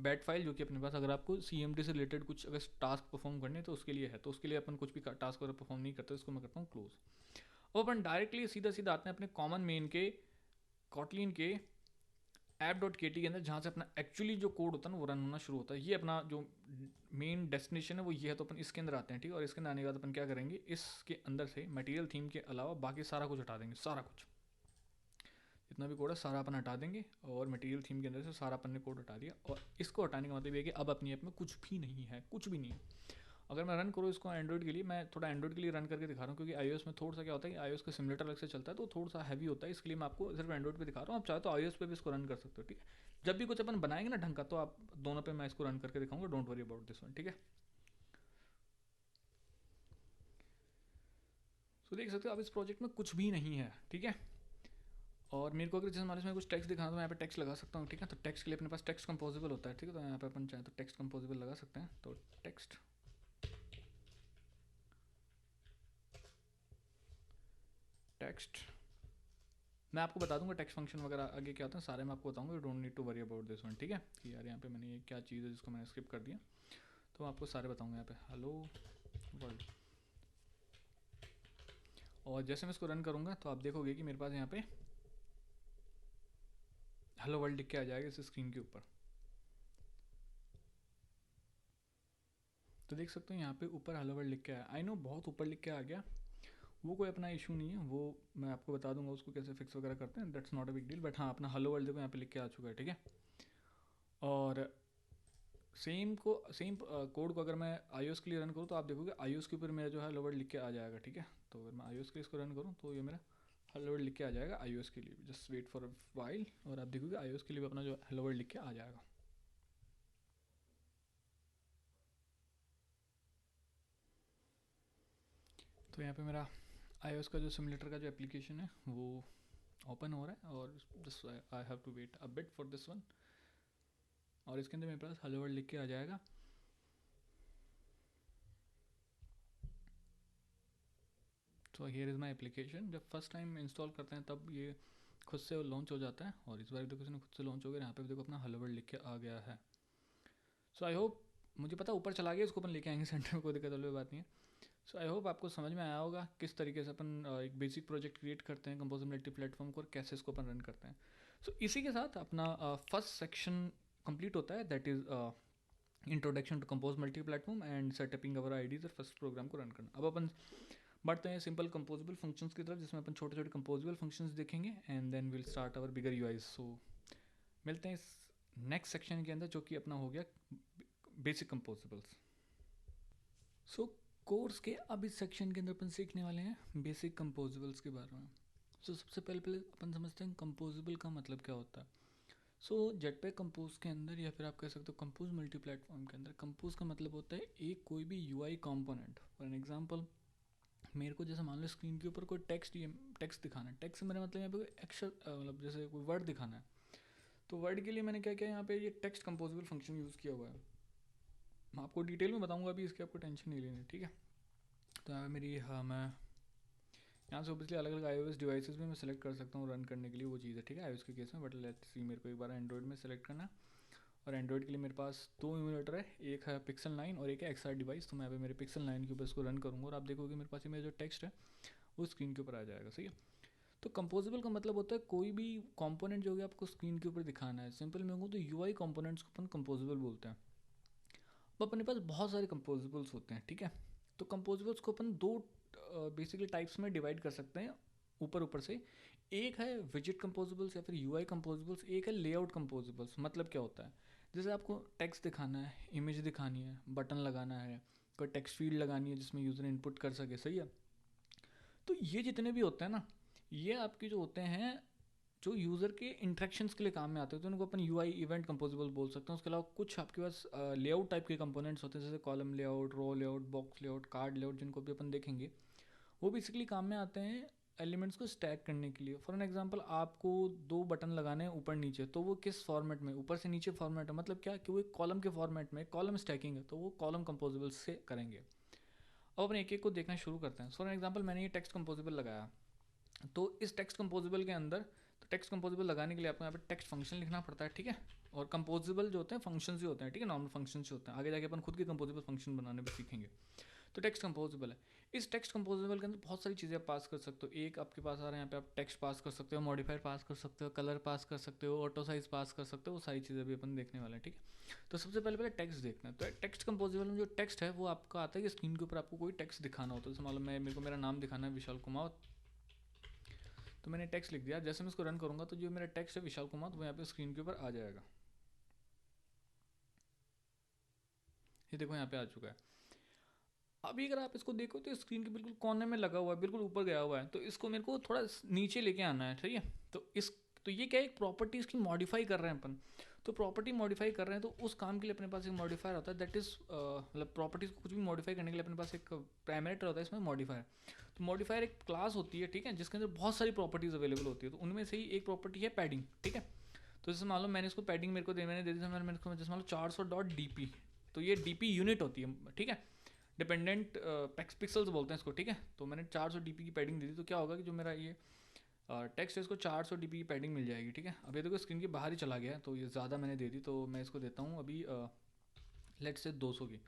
bat file, जो कि अपने पास अगर आपको CMD से रिलेटेड कुछ अगर टास्क परफॉर्म करने तो उसके लिए है। तो उसके लिए अपन कुछ भी टास्क अगर परफॉर्म नहीं करते, उसको मैं करता हूँ क्लोज। और अपन डायरेक्टली सीधा आते हैं अपने कॉमन मेन के कॉटलिन के app.kt के अंदर, जहाँ से अपना एक्चुअली जो कोड होता है ना वो रन होना शुरू होता है। ये अपना जो मेन डेस्टिनेशन है वो ये है, तो अपन इसके अंदर आते हैं, ठीक है। और इसके अंदर आने के बाद अपन क्या करेंगे, इसके अंदर से मटेरियल थीम के अलावा बाकी सारा कुछ हटा देंगे, सारा कुछ जितना भी कोड है सारा अपन हटा देंगे, और मटेरियल थीम के अंदर से सारा अपन ने कोड हटा दिया। और इसको हटाने का मतलब ये है कि अब अपनी ऐप में कुछ भी नहीं है, कुछ भी नहीं है। अगर मैं रन करूँ इसको एंड्रॉइड के लिए, मैं थोड़ा एंड्रॉइड के लिए रन करके दिखा रहा हूँ, क्योंकि iOS में थोड़ा सा क्या होता है कि iOS का सिमुलेटर अलग से चलता है तो थोड़ा सा हैवी होता है, इसलिए मैं आपको सिर्फ एंड्रॉइड पे दिखा रहा हूँ। आप चाहे तो iOS पे भी इसको रन कर सकते हो, ठीक है। जब भी कुछ अपन बनाएंगे ना ढंग का, तो आप दोनों पे मैं इसको रन करके दिखाऊंगा, don't worry about this one, ठीक है। तो देख सकते हो अब इस प्रोजेक्ट में कुछ भी नहीं है, ठीक है। और मेरे को अगर जैसे मान लो कुछ टेक्स्ट दिखाना तो मैं यहाँ पे टेक्स्ट लगा सकता हूँ, ठीक है। तो टेक्स्ट के लिए अपने पास टेक्स्ट कंपोजिबल होता है, ठीक है। तो यहाँ पे अपन चाहे तो टेक्स्ट कंपोजिबल लगा सकते हैं। तो टेक्स्ट मैं आपको बता दूंगा टेक्स्ट फंक्शन वगैरह आगे क्या होता है, सारे मैं आपको बताऊंगा। You don't need to worry about this one, ठीक है। कि यार यहाँ पे मैंने ये क्या चीज़ है जिसको मैंने स्किप कर दिया, तो मैं आपको सारे बताऊंगा यहाँ पे। हेलो वर्ल्ड, और जैसे मैं इसको रन करूँगा तो आप देखोगे कि मेरे पास यहाँ पे हेलो वर्ल्ड लिख के आ जाएगा इस स्क्रीन के ऊपर। तो देख सकते हो यहाँ पे ऊपर हेलो वर्ल्ड लिख के आया। आई नो बहुत ऊपर लिख के आ गया, वो कोई अपना इशू नहीं है, वो मैं आपको बता दूंगा उसको कैसे फिक्स वगैरह करते हैं। That's not a big deal. But हाँ, अपना हेलो वर्ल्ड देखो यहाँ पे लिख के आ चुका है, ठीक है। और सेम कोड को अगर मैं iOS के लिए रन करूँ तो आप देखोगे iOS के ऊपर मेरा जो है हेलो वर्ल्ड लिख के आ जाएगा, ठीक है। तो अगर मैं iOS के लिए इसको रन करूँ तो ये मेरा हेलो वर्ल्ड लिख के आ जाएगा iOS के लिए भी। Just wait for a while, और आप देखोगे iOS के लिए भी अपना जो हेलो वर्ल्ड लिख के आ जाएगा। तो यहाँ पे मेरा iOS का जो सिमुलेटर का जो एप्लीकेशन है वो ओपन हो रहा है, और just I have to wait a bit for this one. और इसके अंदर मेरे पास हेलो वर्ल्ड लिख के आ जाएगा। तो हियर इज़ माई एप्लीकेशन। जब फर्स्ट टाइम इंस्टॉल करते हैं तब ये खुद से लॉन्च हो जाता है, और इस बार देखो इसने खुद से लॉन्च हो गया। यहाँ पे भी देखो अपना हेलो वर्ल्ड लिख के आ गया है। सो आई होप, मुझे पता ऊपर चला गया, इसको अपन लेके आएंगे सेंटर में, कोई दिक्कत वाली बात नहीं है। सो आई होप आपको समझ में आया होगा किस तरीके से अपन एक बेसिक प्रोजेक्ट क्रिएट करते हैं कंपोज मल्टी प्लेटफॉर्म को, और कैसे इसको अपन रन करते हैं। सो इसी के साथ अपना फर्स्ट सेक्शन कंप्लीट होता है, that is introduction to compose multi platform and setupping our IDs, और फर्स्ट प्रोग्राम को रन करना। अब अपन बढ़ते हैं सिंपल कंपोजेबल फंक्शंस की तरफ, जिसमें अपन छोटे छोटे कंपोजेबल फंक्शंस देखेंगे, and then will start our bigger UIs. So मिलते हैं इस नेक्स्ट सेक्शन के अंदर, जो कि अपना हो गया बेसिक कंपोजेबल्स। सो कोर्स के अब इस सेक्शन के अंदर अपन सीखने वाले हैं बेसिक कंपोजेबल्स के बारे में। सो सबसे पहले अपन समझते हैं कंपोजेबल का मतलब क्या होता है। सो जेटपैक कंपोज के अंदर, या फिर आप कह सकते हो कंपोज मल्टी प्लेटफॉर्म के अंदर, कंपोज का मतलब होता है एक कोई भी UI component. For an example, मेरे को जैसे मान लो स्क्रीन के ऊपर कोई टेक्स्ट दिखाना है। टेक्स्ट से मेरा मतलब यहाँ पे कोई अक्षर मतलब जैसे कोई वर्ड दिखाना है, तो वर्ड के लिए मैंने क्या किया, यहाँ पे ये टेक्स्ट कंपोजेबल फंक्शन यूज़ किया हुआ है। मैं आपको डिटेल में बताऊंगा अभी, इसकी आपको टेंशन नहीं लेनी, ठीक है। तो यहाँ मेरी, हाँ, मैं यहाँ से ऑब्वियसली अलग अलग iOS डिवाइसेस भी मैं सेलेक्ट कर सकता हूँ रन करने के लिए वो चीज़ है, ठीक है, iOS के केस में। बट लेट्स सी, मेरे को एक बार एंड्रॉइड में सेलेक्ट करना है, और एंड्रॉइड के लिए मेरे पास 2 इम्यूलेटर है, एक है पिक्सल 9 और एक है XR डिवाइस। तो मैं यहाँ पे मेरे पिक्सल 9 के ऊपर इसको रन करूँगा, और आप देखोगे मेरे पास मेरा जो टेक्स्ट है वो स्क्रीन के ऊपर आ जाएगा, सही है। तो कंपोजेबल का मतलब होता है कोई भी कंपोनेंट जो है आपको स्क्रीन के ऊपर दिखाना है। सिंपल में कहूँ तो यूआई कंपोनेंट्स को अपन कंपोजेबल बोलते हैं। अब अपने पास बहुत सारे कंपोजेबल्स होते हैं, ठीक है। तो कंपोजेबल्स को अपन दो बेसिकली टाइप्स में डिवाइड कर सकते हैं ऊपर ऊपर से। एक है विजिट कंपोजेबल्स या फिर यूआई कंपोजेबल्स, एक है लेआउट कंपोजेबल्स। मतलब क्या होता है, जैसे आपको टेक्स्ट दिखाना है, इमेज दिखानी है, बटन लगाना है, कोई टेक्स्ट फील्ड लगानी है जिसमें यूज़र इनपुट कर सके, सही है। तो ये जितने भी होते हैं ना, ये आपके जो होते हैं जो यूज़र के इंट्रैक्शंस के लिए काम में आते हैं, तो उनको अपन यूआई इवेंट कंपोजेबल बोल सकते हैं। उसके अलावा कुछ आपके पास लेआउट टाइप के कंपोनेंट्स होते हैं, जैसे column layout, row layout, box layout, card layout, जिनको भी अपन देखेंगे। वो बेसिकली काम में आते हैं एलिमेंट्स को स्टैक करने के लिए। फॉर एन एग्जांपल, आपको 2 बटन लगाने हैं ऊपर नीचे, तो वो किस फॉर्मेट में, ऊपर से नीचे फॉर्मेट है, मतलब क्या कि वो एक कॉलम के फॉर्मेट में, कॉलम स्टैकिंग है, तो वो कॉलम कंपोजेबल से करेंगे। अब अपन एक एक को देखना शुरू करते हैं। फॉर एन एग्जांपल, मैंने ये टेक्स्ट कंपोजेबल लगाया, तो इस टेक्स्ट कंपोजेबल के अंदर, तो टेक्स्ट कंपोजेबल लगाने के लिए आपको यहाँ पे टेक्स्ट फंक्शन लिखना पड़ता है, ठीक है। और कंपोजेबल जो होते हैं फंक्शन ही होते हैं, ठीक है, नॉर्मल फंक्शन होते हैं। आगे जाके अपन खुद के कंपोजेबल फंक्शन बनाने पर सीखेंगे। तो टेक्स्ट कंपोजेबल है। इस टेक्स्ट कंपोजेबल के अंदर बहुत सारी चीज़ें आप पास कर सकते हो। एक आपके पास आ रहा है, यहाँ पे आप टेक्स्ट पास कर सकते हो, मॉडिफायर पास कर सकते हो, कलर पास कर सकते हो, ऑटो साइज पास कर सकते हो। वो सारी चीज़ें भी अपन देखने वाले हैं, ठीक है। तो सबसे पहले टेक्स्ट देखना है। तो टेक्स्ट कंपोजेबल में जो टेक्स्ट है वो आपका आता है कि स्क्रीन के ऊपर आपको कोई टेक्स्ट दिखाना होता है। जैसे मालूम है मेरे को मेरा नाम दिखाना है विशाल कुमार, तो मैंने टेक्स्ट लिख दिया। जैसे मैं इसको रन करूँगा तो जो मेरा टेक्स्ट है विशाल कुमार, वो यहाँ पे स्क्रीन के ऊपर आ जाएगा। ये देखो यहाँ पे आ चुका है। अभी अगर आप इसको देखो तो स्क्रीन के बिल्कुल कोने में लगा हुआ है, बिल्कुल ऊपर गया हुआ है। तो इसको मेरे को थोड़ा नीचे लेके आना है, ठीक है। तो ये क्या एक प्रॉपर्टी इसकी मॉडिफाई कर रहे हैं अपन। तो प्रॉपर्टी मॉडिफाई कर रहे हैं तो उस काम के लिए अपने पास एक मॉडिफायर होता है, दैट इज़ मतलब प्रॉपर्टीज़ को कुछ भी मॉडिफाई करने के लिए अपने पास एक पैरामीटर होता है इसमें मॉडिफायर। तो मॉडिफायर एक क्लास होती है, ठीक है, जिसके अंदर बहुत सारी प्रॉपर्टीज़ अवेलेबल होती है। तो उनमें से ही एक प्रॉपर्टी है पैडिंग, ठीक है। तो जैसे मान लो मैंने इसको पैडिंग मैंने दे दी, मैंने इसको जैसे मान लो 400.dp, तो ये डीपी यूनिट होती है, ठीक है, डिपेंडेंट पिक्सल्स बोलते हैं इसको, ठीक है। तो मैंने 400 dp की पैडिंग दे दी, तो क्या होगा कि जो मेरा ये टेक्स्ट है इसको 400 dp की पैडिंग मिल जाएगी, ठीक है। अब ये देखो स्क्रीन के बाहर ही चला गया, तो ये ज़्यादा मैंने दे दी, तो मैं इसको देता हूँ अभी लेट्स से 200 की।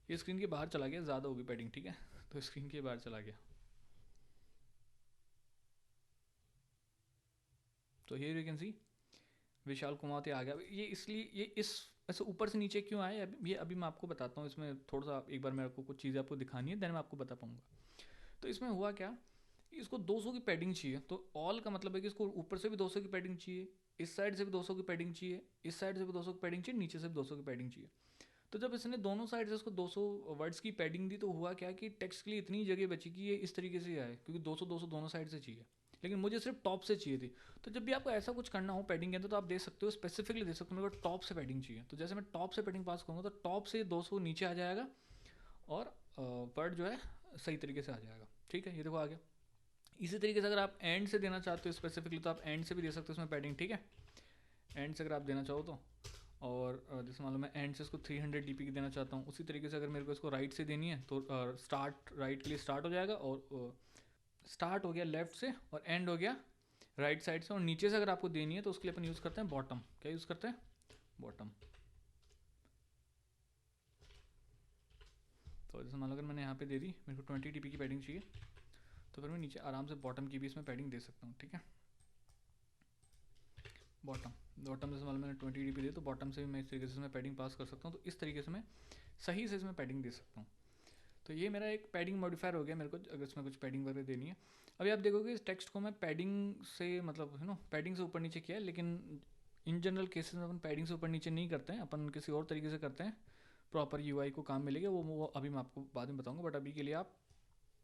ये स्क्रीन के बाहर चला गया, ज़्यादा होगी पैडिंग, ठीक है, तो स्क्रीन के बाहर चला गया। तो हियर यू कैन सी विशाल कुमावते आ गया। ये इसलिए ये इस ऐसे ऊपर से नीचे क्यों आए, ये अभी मैं आपको बताता हूँ। इसमें थोड़ा सा एक बार मेरे को कुछ चीज़ें आपको दिखानी है, देन मैं आपको बता पाऊँगा। तो इसमें हुआ क्या, इसको 200 की पैडिंग चाहिए, तो ऑल का मतलब है कि इसको ऊपर से भी 200 की पैडिंग चाहिए, इस साइड से भी 200 की पैडिंग चाहिए, इस साइड से भी 200 की पैडिंग चाहिए, नीचे से भी 200 की पैडिंग चाहिए। तो जब इसने दोनों साइड से इसको 200 वर्ड्स की पैडिंग दी, तो हुआ क्या कि टेक्स्ट के लिए इतनी जगह बची कि ये इस तरीके से आए, क्योंकि 200 दोनों साइड से चाहिए, लेकिन मुझे सिर्फ टॉप से चाहिए थी। तो जब भी आपको ऐसा कुछ करना हो पैडिंग के अंदर, तो आप दे सकते हो, स्पेसिफिकली दे सकते हो मेरे को टॉप से पैडिंग चाहिए। तो जैसे मैं टॉप से पैडिंग पास करूँगा, तो टॉप से 200 नीचे आ जाएगा और वर्ड जो है सही तरीके से आ जाएगा, ठीक है। ये देखो आ गया। इसी तरीके से अगर आप एंड से देना चाहते हो स्पेसिफिकली, तो आप एंड से भी दे सकते हो इसमें पैडिंग, ठीक है। एंड से अगर आप देना चाहो तो, और जैसे मान लो मैं एंड से इसको 300 dp की देना चाहता हूँ, उसी तरीके से अगर मेरे को इसको राइट से देनी है, तो स्टार्ट राइट के लिए स्टार्ट हो जाएगा, और स्टार्ट हो गया लेफ्ट से, और एंड हो गया राइट साइड से। और नीचे से अगर आपको देनी है, तो उसके लिए अपन यूज़ करते हैं बॉटम। क्या यूज़ करते हैं? बॉटम। तो जैसे मान लो अगर मैंने यहाँ पे दे दी, मेरे को 20 dp की पैडिंग चाहिए, तो फिर मैं नीचे आराम से बॉटम की भी इसमें पैडिंग दे सकता हूँ, ठीक है। बॉटम जैसे मान लो मैंने 20 dp दी, तो बॉटम से भी मैं इस तरीके से इसमें पैडिंग पास कर सकता हूँ। तो इस तरीके से मैं सही से इसमें पैडिंग दे सकता हूँ। तो ये मेरा एक पैडिंग मॉडिफायर हो गया मेरे को, अगर इसमें कुछ पैडिंग वगैरह देनी है। अभी आप देखोगे इस टेक्स्ट को मैं पैडिंग से मतलब पैडिंग से ऊपर नीचे किया है, लेकिन इन जनरल केसेस में अपन पैडिंग से ऊपर नीचे नहीं करते हैं, अपन किसी और तरीके से करते हैं। प्रॉपर यूआई को काम मिलेगा, वो अभी मैं आपको बाद में बताऊंगा, बट अभी के लिए आप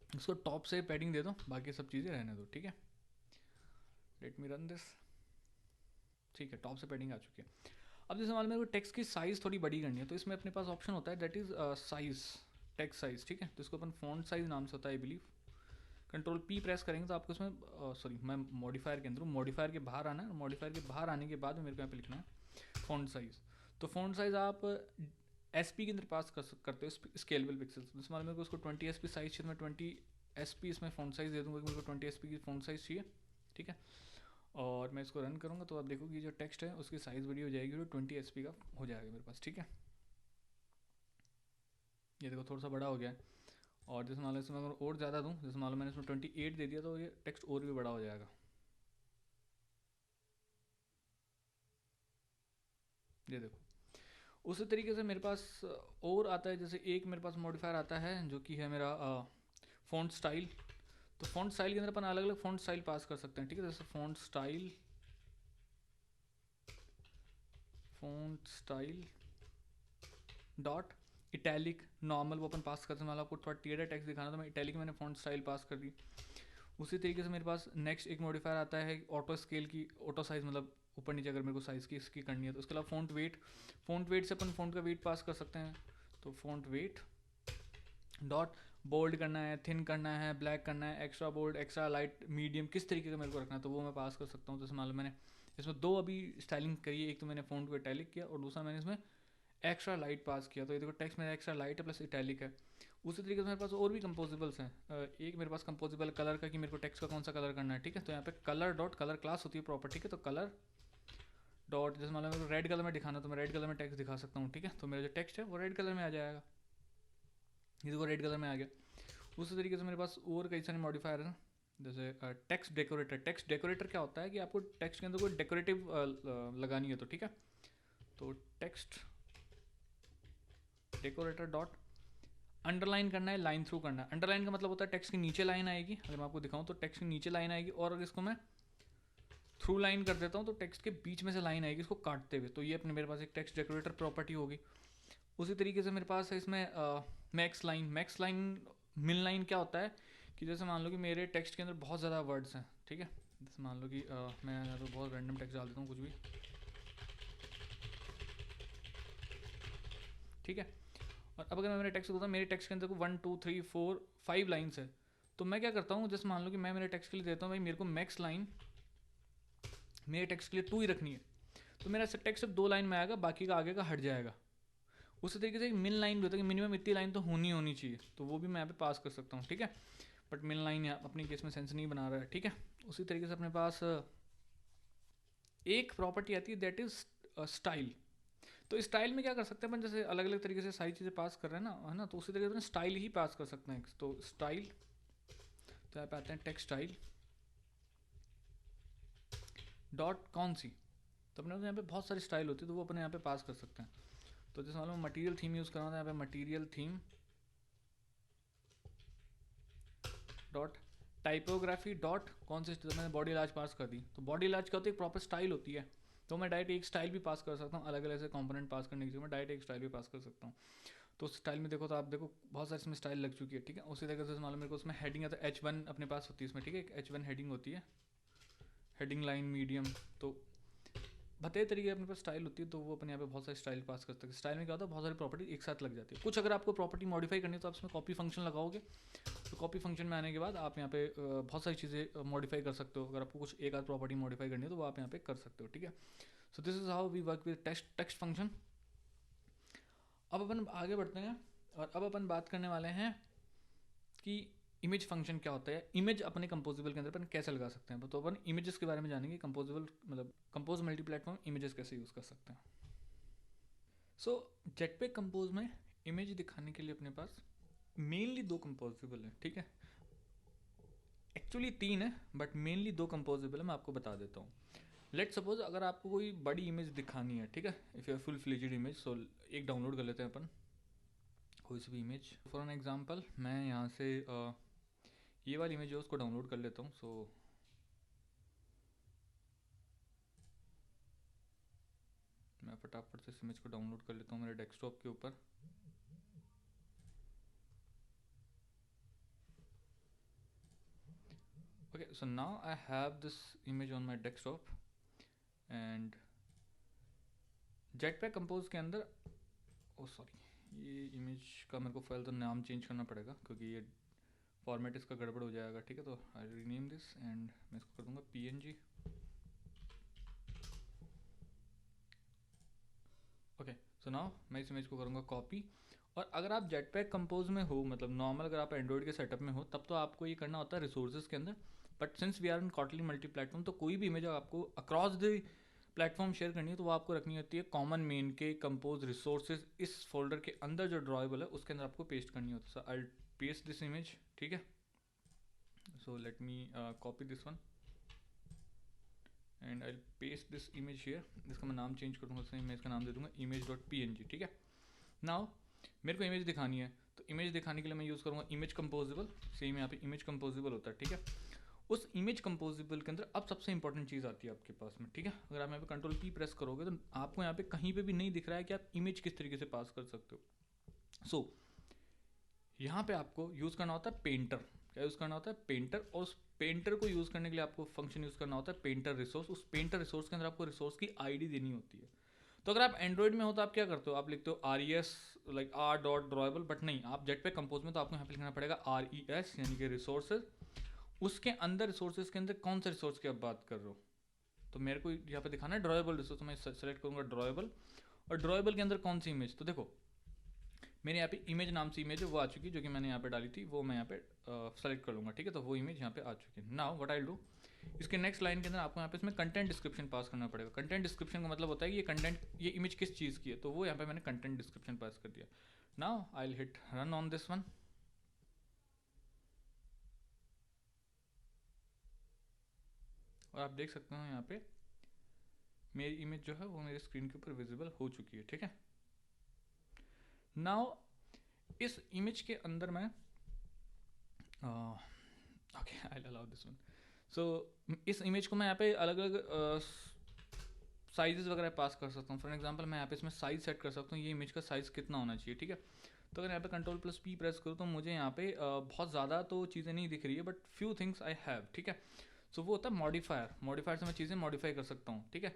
इसको टॉप से पैडिंग दे दो, बाकी सब चीज़ें रहने दो, ठीक है। लेट मी रन दिस, ठीक है, टॉप से पैडिंग आ चुकी है। अब जैसे मान लो मेरे को टेक्स्ट की साइज़ थोड़ी बड़ी करनी है, तो इसमें अपने पास ऑप्शन होता है that is size, text size, ठीक है। तो इसको अपन फॉन्ट साइज़ नाम से होता है I believe. Control P press करेंगे तो आपको इसमें सॉरी मैं मॉडिफायर के अंदर हूँ, मॉडिफायर के बाहर आना है, मॉडिफायर के बाहर आने के बाद में मेरे को यहाँ पे लिखना है फॉन्ट साइज़। तो फॉन्ट साइज़ आप एस पी के अंदर पास करते हो स्केलेबल पिक्सल्स। जैसे मान लो मेरे को उसको 20 एस पी साइज़ चाहिए, मैं 20 एस पी इसमें फॉन्ट साइज़ दे दूँगा कि मेरे को 20 एस पी की फॉन्ट साइज़ चाहिए, ठीक है। और मैं इसको रन करूँगा तो आप देखोगे जो टेक्स्ट है उसकी साइज़ बड़ी हो जाएगी, तो 20 एस पी का हो जाएगा मेरे पास, ठीक है। ये देखो थोड़ा सा बड़ा हो गया है। और जैसे मान लो इसमें अगर और ज़्यादा दूँ, जैसे मान लो मैंने इसमें 28 दे दिया, तो ये टेक्स्ट और भी बड़ा हो जाएगा। ये देखो उसी तरीके से मेरे पास और आता है, जैसे एक मेरे पास मॉडिफायर आता है जो कि है मेरा फ़ॉन्ट स्टाइल। तो फ़ॉन्ट स्टाइल के अंदर अपन अलग अलग फ़ॉन्ट स्टाइल पास कर सकते हैं, ठीक है। जैसे font style dot italic normal, वो अपन पास करते हैं। मतलब आपको थोड़ा टेढ़ा टेक्स्ट दिखाना, तो मैं इटैलिक मैंने फ़ॉन्ट स्टाइल पास कर दी। उसी तरीके से मेरे पास नेक्स्ट एक मॉडिफायर आता है ऑटो स्केल की, ऑटो साइज़, मतलब ऊपर नीचे अगर मेरे को साइज़ की इसकी करनी है। तो उसके अलावा फ़ॉन्ट वेट से अपन फ़ॉन्ट का वेट पास कर सकते हैं। तो फ़ॉन्ट वेट डॉट बोल्ड करना है, थिन करना है, ब्लैक करना है, extra bold, extra light, medium, किस तरीके का मेरे को रखना है, तो वो मैं पास कर सकता हूँ। जैसे मान लो मैंने इसमें दो अभी स्टाइलिंग करी है, एक तो मैंने फ़ॉन्ट को इटैलिक किया और दूसरा मैंने इसमें एक्स्ट्रा लाइट पास किया। तो ये देखो टेक्स्ट मेरा एक्स्ट्रा लाइट है प्लस इटैलिक है। उसी तरीके से मेरे पास और भी कंपोजिबल्स हैं। एक मेरे पास कंपोजिबल कलर का, कि मेरे को टेक्स्ट का कौन सा कलर करना है, ठीक है। तो यहाँ पे कलर डॉट कलर क्लास होती है प्रॉपर, ठीक है। तो कलर डॉट जैसे मान लो मेरे को रेड कलर में दिखाना, तो मैं रेड कलर में टेक्स्ट दिखा सकता हूँ, ठीक है। तो मेरा जो टेक्स्ट है वो रेड कलर में आ जाएगा, ये देखो रेड कलर में आ गया। उसी तरीके से मेरे पास और कई सारे मॉडिफायर हैं, जैसे टेक्स्ट डेकोरेटर। टेक्स्ट डेकोरेटर क्या होता है कि आपको टेक्स्ट के अंदर कोई डेकोरेटिव लगानी है, तो ठीक है। तो टेक्स्ट डेकोरेटर डॉट अंडरलाइन करना है, लाइन थ्रू करना है। अंडरलाइन का मतलब होता है टेक्स्ट के नीचे लाइन आएगी, अगर मैं आपको दिखाऊं तो टेक्स्ट के नीचे लाइन आएगी, और अगर इसको मैं थ्रू लाइन कर देता हूँ तो टेक्स्ट के बीच में से लाइन आएगी इसको काटते हुए। तो ये अपने मेरे पास एक टेक्स्ट डेकोरेटर प्रॉपर्टी होगी। उसी तरीके से मेरे पास है इसमें मैक्स लाइन मिन लाइन क्या होता है कि जैसे मान लो कि मेरे टेक्स्ट के अंदर बहुत ज़्यादा वर्ड्स हैं, ठीक है। जैसे मान लो कि मैं यहाँ तो बहुत रैंडम टेक्स्ट डाल देता हूँ कुछ भी, ठीक है। और अब अगर मैं मेरे टेक्स्ट को मेरे टेक्स्ट के अंदर को 1 2 3 4 5 लाइन्स है, तो मैं क्या करता हूँ, जैसे मान लो कि मैं मेरे टेक्स्ट के लिए देता हूँ भाई मेरे को मैक्स लाइन मेरे टेक्स्ट के लिए 2 ही रखनी है, तो मेरा टेक्स्ट सिर्फ 2 लाइन में आएगा, बाकी का आगे का हट जाएगा। उसी तरीके से एक मिन लाइन भी होता है कि मिनिमम इतनी लाइन तो होनी चाहिए, तो वो भी मैं यहाँ पे पास कर सकता हूँ, ठीक है। बट मिन लाइन अपने केस में सेंस नहीं बना रहा है, ठीक है। उसी तरीके से अपने पास एक प्रॉपर्टी आती है दैट इज स्टाइल। तो स्टाइल में क्या कर सकते हैं अपन, जैसे अलग अलग तरीके से सारी चीज़ें पास कर रहे हैं ना, है ना, तो उसी तरीके से स्टाइल ही पास कर सकते हैं। तो स्टाइल, तो यहाँ पे आते हैं टेक्स्ट स्टाइल डॉट कौन सी, तो अपने यहाँ पे बहुत सारी स्टाइल होती है, तो वो अपने यहाँ पे पास कर सकते हैं। तो जैसे मालूम मटेरियल थीम यूज़ करना था, यहाँ पे material theme dot typography dot कौन सी, तो मैंने बॉडी लार्ज पास कर दी। तो बॉडी लार्ज क्या होती है, एक प्रॉपर स्टाइल होती है, तो मैं डायरेक्ट एक स्टाइल भी पास कर सकता हूँ। अलग अलग से कंपोनेंट पास करने की जगह मैं डायरेक्ट एक स्टाइल भी पास कर सकता हूँ। तो उस स्टाइल में देखो तो आप देखो बहुत सारी इसमें स्टाइल लग चुकी है, ठीक है। उसी तरीके से मान लो मेरे को उसमें हेडिंग है, तो H1 अपने पास होती है इसमें, ठीक है, एक H1 हेडिंग होती है, हेडिंग लाइन मीडियम, तो भते तरीके अपने पास स्टाइल होती है, तो वो अपने यहाँ पे बहुत सारी स्टाइल पास कर सकते हैं। स्टाइल में क्या होता है, बहुत सारी प्रॉपर्टी एक साथ लग जाती है। कुछ अगर आपको प्रॉपर्टी मॉडिफाई करनी है तो आप इसमें कॉपी फंक्शन लगाओगे, तो कॉपी फंक्शन में आने के बाद आप यहाँ पे बहुत सारी चीज़ें मॉडिफाई कर सकते हो। अगर आपको कुछ एक आध प्रॉपर्टी मॉडिफाई करनी है तो वो आप यहाँ पे कर सकते हो, ठीक है। So this is how we work with text function. अब अपन आगे बढ़ते हैं और अब अपन बात करने वाले हैं कि इमेज फंक्शन क्या होता है, इमेज अपने कंपोजिबल के अंदर अपन कैसे लगा सकते हैं। तो अपन इमेजेस के बारे में जानेंगे, कंपोजिबल मतलब कंपोज मल्टी प्लेटफॉर्म इमेजेस कैसे यूज़ कर सकते हैं। सो जेटपैक कंपोज में इमेज दिखाने के लिए अपने पास मेनली 2 कंपोजिबल है, ठीक है। एक्चुअली 3 है बट मेनली 2 कंपोजिबल है, मैं आपको बता देता हूँ। लेट सपोज अगर आपको कोई बड़ी इमेज दिखानी है, ठीक है, if you full fledged image, so एक डाउनलोड कर लेते हैं अपन कोई सी भी इमेज। फॉर एन एग्जांपल मैं यहाँ से ये वाली इमेज है उसको डाउनलोड कर लेता हूँ। सो मैं फटाफट से इस इमेज को डाउनलोड कर लेता हूँ मेरे डेस्कटॉप के ऊपर। Okay, so now I have this image on my desktop and jetpack compose के अंदर, ओ सॉरी, ये इमेज का मेरे को फाइल तो नाम चेंज करना पड़ेगा क्योंकि ये फॉर्मेट इसका गड़बड़ हो जाएगा, ठीक है। तो आई रीनेम दिस एंड मैं इसको कर दूंगा PNG। ओके, सो नाउ मैं इस इमेज को करूँगा कॉपी। और अगर आप जेटपैक कंपोज में हो, मतलब नॉर्मल अगर आप एंड्रॉइड के सेटअप में हो, तब तो आपको ये करना होता है रिसोर्सेज के अंदर। But since we are in Kotlin multi platform, तो कोई भी इमेज आपको अक्रॉस द प्लेटफॉर्म शेयर करनी है तो वो आपको रखनी होती है कॉमन मेन के कंपोज रिसोर्सेज इस फोल्डर के अंदर जो ड्रॉएबल है उसके अंदर आपको पेस्ट करनी होती है। सो आई पेस्ट दिस इमेज, ठीक है। So let me copy this one and I paste this image here. इसका मैं नाम चेंज करूँगा, उससे मैं इसका नाम दे दूँगा image.png, ठीक है। नाउ मेरे को इमेज दिखानी है, तो इमेज दिखाने के लिए मैं यूज़ करूँगा इमेज कंपोजिबल। सेम यहाँ पे इमेज कंपोजिबल होता है, ठीक है। उस इमेज कंपोजिबल के अंदर अब सबसे इंपॉर्टेंट चीज़ आती है आपके पास में, ठीक है। अगर आप यहाँ पे कंट्रोल P प्रेस करोगे तो आपको यहाँ पे कहीं पे भी नहीं दिख रहा है कि आप इमेज किस तरीके से पास कर सकते हो। सो यहाँ पे आपको यूज़ करना होता है पेंटर। क्या यूज़ करना होता है? पेंटर। और उस पेंटर को यूज़ करने के लिए आपको फंक्शन यूज़ करना होता है पेंटर रिसोर्स। उस पेंटर रिसोर्स के अंदर आपको रिसोर्स की ID देनी होती है। तो अगर आप एंड्रॉइड में हो तो आप क्या करते हो, आप लिखते हो RES लाइक r.drawable, बट नहीं, आप जेटपैक कंपोज में तो आपको यहाँ पे लिखना पड़ेगा RES यानी कि रिसोर्सेज। उसके अंदर रिसोर्सेज के अंदर कौन सा रिसोर्स की आप बात कर रहे हो, तो मेरे को यहाँ पे दिखाना है ड्रॉएबल रिसोर्स, तो मैं सेलेक्ट करूँगा ड्रॉएबल। और ड्रॉएबल के अंदर कौन सी इमेज, तो देखो मेरे यहाँ पे इमेज नाम से इमेज है वो आ चुकी है जो कि मैंने यहाँ पे डाली थी, वो मैं यहाँ पे सेलेक्ट कर लूँगा, ठीक है। तो वो इमेज यहाँ पे आ चुकी है। Now what I will do, इसके नेक्स्ट लाइन के अंदर आपको यहाँ पे इसमें कंटेंट डिस्क्रिप्शन पास करना पड़ेगा। कंटेंट डिस्क्रिप्शन का मतलब होता है कि ये कंटेंट, ये इमेज किस चीज़ की है, तो वो यहाँ पे मैंने कंटेंट डिस्क्रिप्शन पास कर दिया। Now I will hit run on this one. और आप देख सकते हो यहाँ पे मेरी इमेज जो है वो मेरे स्क्रीन के ऊपर विजिबल हो चुकी है, ठीक है। नाउ इस इमेज के अंदर मैं okay I allow this one. So इस इमेज को मैं यहाँ पे अलग अलग साइजेस वगैरह पास कर सकता हूँ। फॉर एग्जांपल मैं यहाँ पे इसमें साइज सेट कर सकता हूँ, ये इमेज का साइज़ कितना होना चाहिए, ठीक है। तो अगर यहाँ पे कंट्रोल प्लस P प्रेस करूँ तो मुझे यहाँ पे बहुत ज़्यादा तो चीज़ें नहीं दिख रही है, but few things I have, ठीक है। सो वो होता है मॉडिफायर। मॉडिफायर से मैं चीज़ें मॉडिफाई कर सकता हूँ, ठीक है।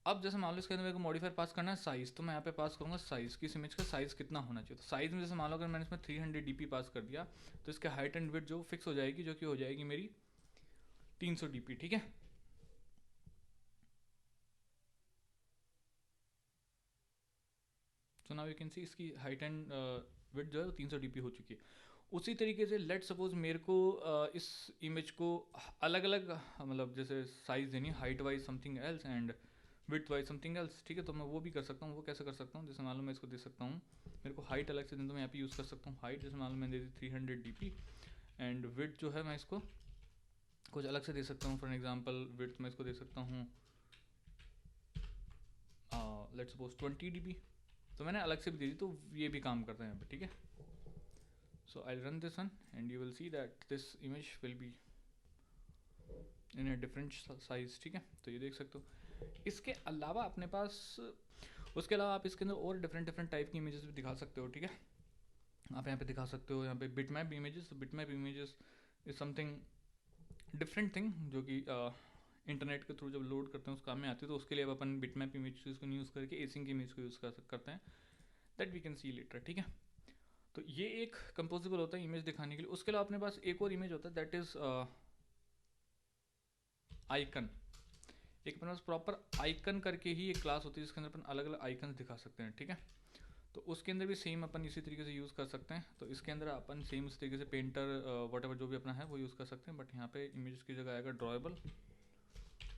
अब जैसे मान लो इसके अंदर मेरे को मॉडिफायर पास करना है साइज़, तो मैं यहाँ पे पास करूँगा साइज़, किस इमेज का साइज़ कितना होना चाहिए। तो साइज़ में जैसे मान लो अगर मैंने इसमें 300 dp पास कर दिया, तो इसके हाइट एंड विड्थ जो फिक्स हो जाएगी, जो कि हो जाएगी मेरी 300 dp, ठीक है। सो नाउ यू कैन सी इसकी हाइट एंड विड्थ जो है वो 300 dp हो चुकी है। उसी तरीके से लेट सपोज मेरे को इस इमेज को अलग अलग मतलब जैसे साइज़ देनी है, height wise something else and width wise something else, ठीक है। तो मैं वो भी कर सकता हूँ। वो कैसे कर सकता हूँ, जैसे मान लो मैं इसको दे सकता हूँ, मेरे को हाइट अलग से दें तो मैं यहाँ पे यूज़ कर सकता हूँ हाइट, जैसे मान लो मैंने दे दी 300 dp, एंड विड्थ जो है मैं इसको कुछ अलग से दे सकता हूँ। फॉर एग्जाम्पल विड्थ मैं इसको दे सकता हूँ लेट सपोज 20 dp, तो मैंने अलग से भी दे दी, तो ये भी काम करता है यहाँ पे, ठीक है। So I'll run this one and you will see that this image will be in a different size, ठीक है। तो ये देख सकते हो। इसके अलावा अपने पास, उसके अलावा आप इसके अंदर और डिफरेंट डिफरेंट टाइप की इमेजेस भी दिखा सकते हो, ठीक है। आप यहाँ पे दिखा सकते हो, यहाँ पे bitmap images. Bitmap images is something different thing, जो कि इंटरनेट के थ्रू जब लोड करते हैं उस काम में आती है। तो उसके लिए अब अपन बिटमैप इमेज को यूज़ करके एसिंग इमेज को यूज़ करते हैं, that we can see later, ठीक है। तो ये एक कंपोजिबल होता है इमेज दिखाने के लिए। उसके अलावा अपने पास एक और इमेज होता है, दैट इज आइकन। एक अपने पास प्रॉपर आइकन करके ही एक क्लास होती है जिसके अंदर अपन अलग अलग आइकन दिखा सकते हैं, ठीक है। तो उसके अंदर भी सेम अपन इसी तरीके से यूज़ कर सकते हैं। तो इसके अंदर अपन सेम उस तरीके से पेंटर वट जो भी अपना है वो यूज़ कर सकते हैं। बट यहाँ पे इमेज की जगह आएगा ड्रॉएबल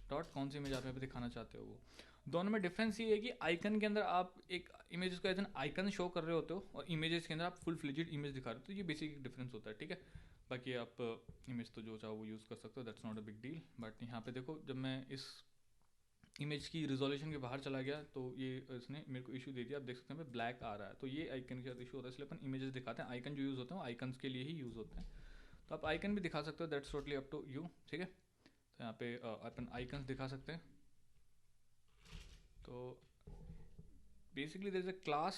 डॉट, कौन सी इमेज आप यहाँ पे दिखाना चाहते हो वो। दोनों में डिफरेंस ये है कि आइकन के अंदर आप एक इमेज को एज एन आइकन शो कर रहे होते हो, और इमेजेस के अंदर आप फुल फ्लेजेड इमेज दिखा रहे हो। तो ये बेसिक डिफरेंस होता है, ठीक है। बाकी आप इमेज तो जो चाहो वो यूज़ कर सकते हो, that's not a big deal. But यहाँ पे देखो, जब मैं इस इमेज की रिजोल्यूशन के बाहर चला गया तो ये इसने मेरे को इशू दे दिया। आप देख सकते हैं ब्लैक आ रहा है, तो ये आइकन के साथ इशू होता है। इसलिए अपन इमेजेस दिखाते हैं, आइकन जो यूज़ होते हैं आइकन्स के लिए ही यूज़ होते हैं। तो आप आइकन भी दिखा सकते हो, that's totally up to you, ठीक है। तो यहाँ पे अपन आइकन्स दिखा सकते हैं। तो basically there is a class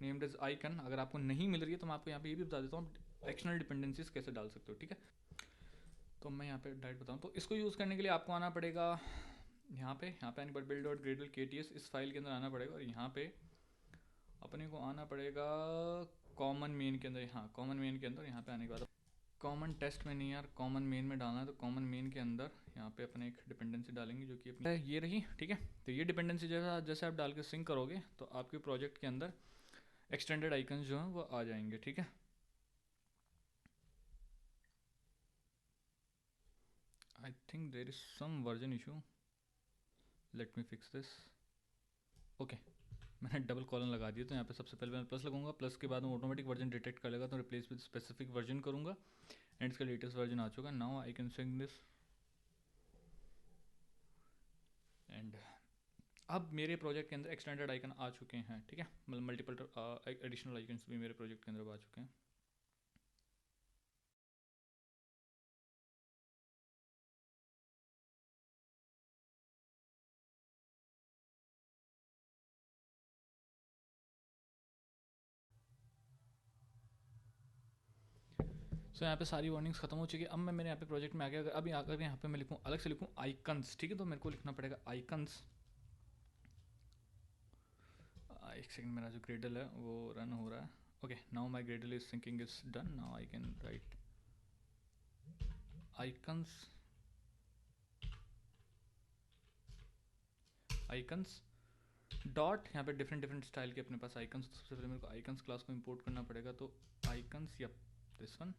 named as icon. अगर आपको नहीं मिल रही है तो मैं आपको यहाँ पे ये भी बता देता हूँ एक्सटर्नल डिपेंडेंसीज कैसे डाल सकते हो, ठीक है। तो मैं यहाँ पे डायरेक्ट बताऊँ, तो इसको यूज़ करने के लिए आपको आना पड़ेगा यहाँ पे आने पर build डॉट ग्रेडल KTS इस फाइल के अंदर आना पड़ेगा, और यहाँ पे अपने को आना पड़ेगा कॉमन मेन के अंदर। हाँ, कॉमन मेन के अंदर यहाँ पे आने के बाद कॉमन टेस्ट में नहीं यार, कॉमन मेन में डालना है। तो कॉमन मेन के अंदर यहाँ पे अपने एक डिपेंडेंसी डालेंगे जो कि अपनी ये रही, ठीक है। तो ये डिपेंडेंसी जैसे आप डाल के सिंक करोगे तो आपके प्रोजेक्ट के अंदर एक्सटेंडेड आइकन्स जो हैं वो आ जाएंगे, ठीक है। I think there is some version issue, let me fix this. Okay, मैंने डबल कॉलन लगा दिया। तो यहाँ पे सबसे पहले मैं प्लस लगाऊंगा, प्लस के बाद में ऑटोमेटिक वर्जन डिटेक्ट कर लेगा, तो रिप्लेस विद स्पेसिफिक वर्जन करूँगा, एंड इसका लेटेस्ट वर्जन आ चुका। Now I can sync this, and अब मेरे प्रोजेक्ट के अंदर एक्सटेंडेड आइकन आ चुके हैं, ठीक है। मतलब मल्टीपल एडिशनल आइकन्स भी मेरे प्रोजेक्ट के अंदर आ चुके हैं। सो यहाँ पे सारी वार्निंग्स खत्म हो चुकी है। अब मैं मेरे यहाँ पे प्रोजेक्ट में आ गया। अभी अगर यहाँ पे मैं लिखूँ, अलग से लिखूँ आइकन्स, ठीक है, तो मेरे को लिखना पड़ेगा आइकन्स। एक सेकंड, मेरा जो ग्रेडल है वो रन हो रहा है। Okay, now my Gradle is syncing is done. Now I can write icons, icons dot, यहाँ पे डिफरेंट डिफरेंट स्टाइल के अपने पास आइकन्स। तो सबसे पहले मेरे को आइकन्स क्लास को इंपोर्ट करना पड़ेगा। तो icons, yup, this one,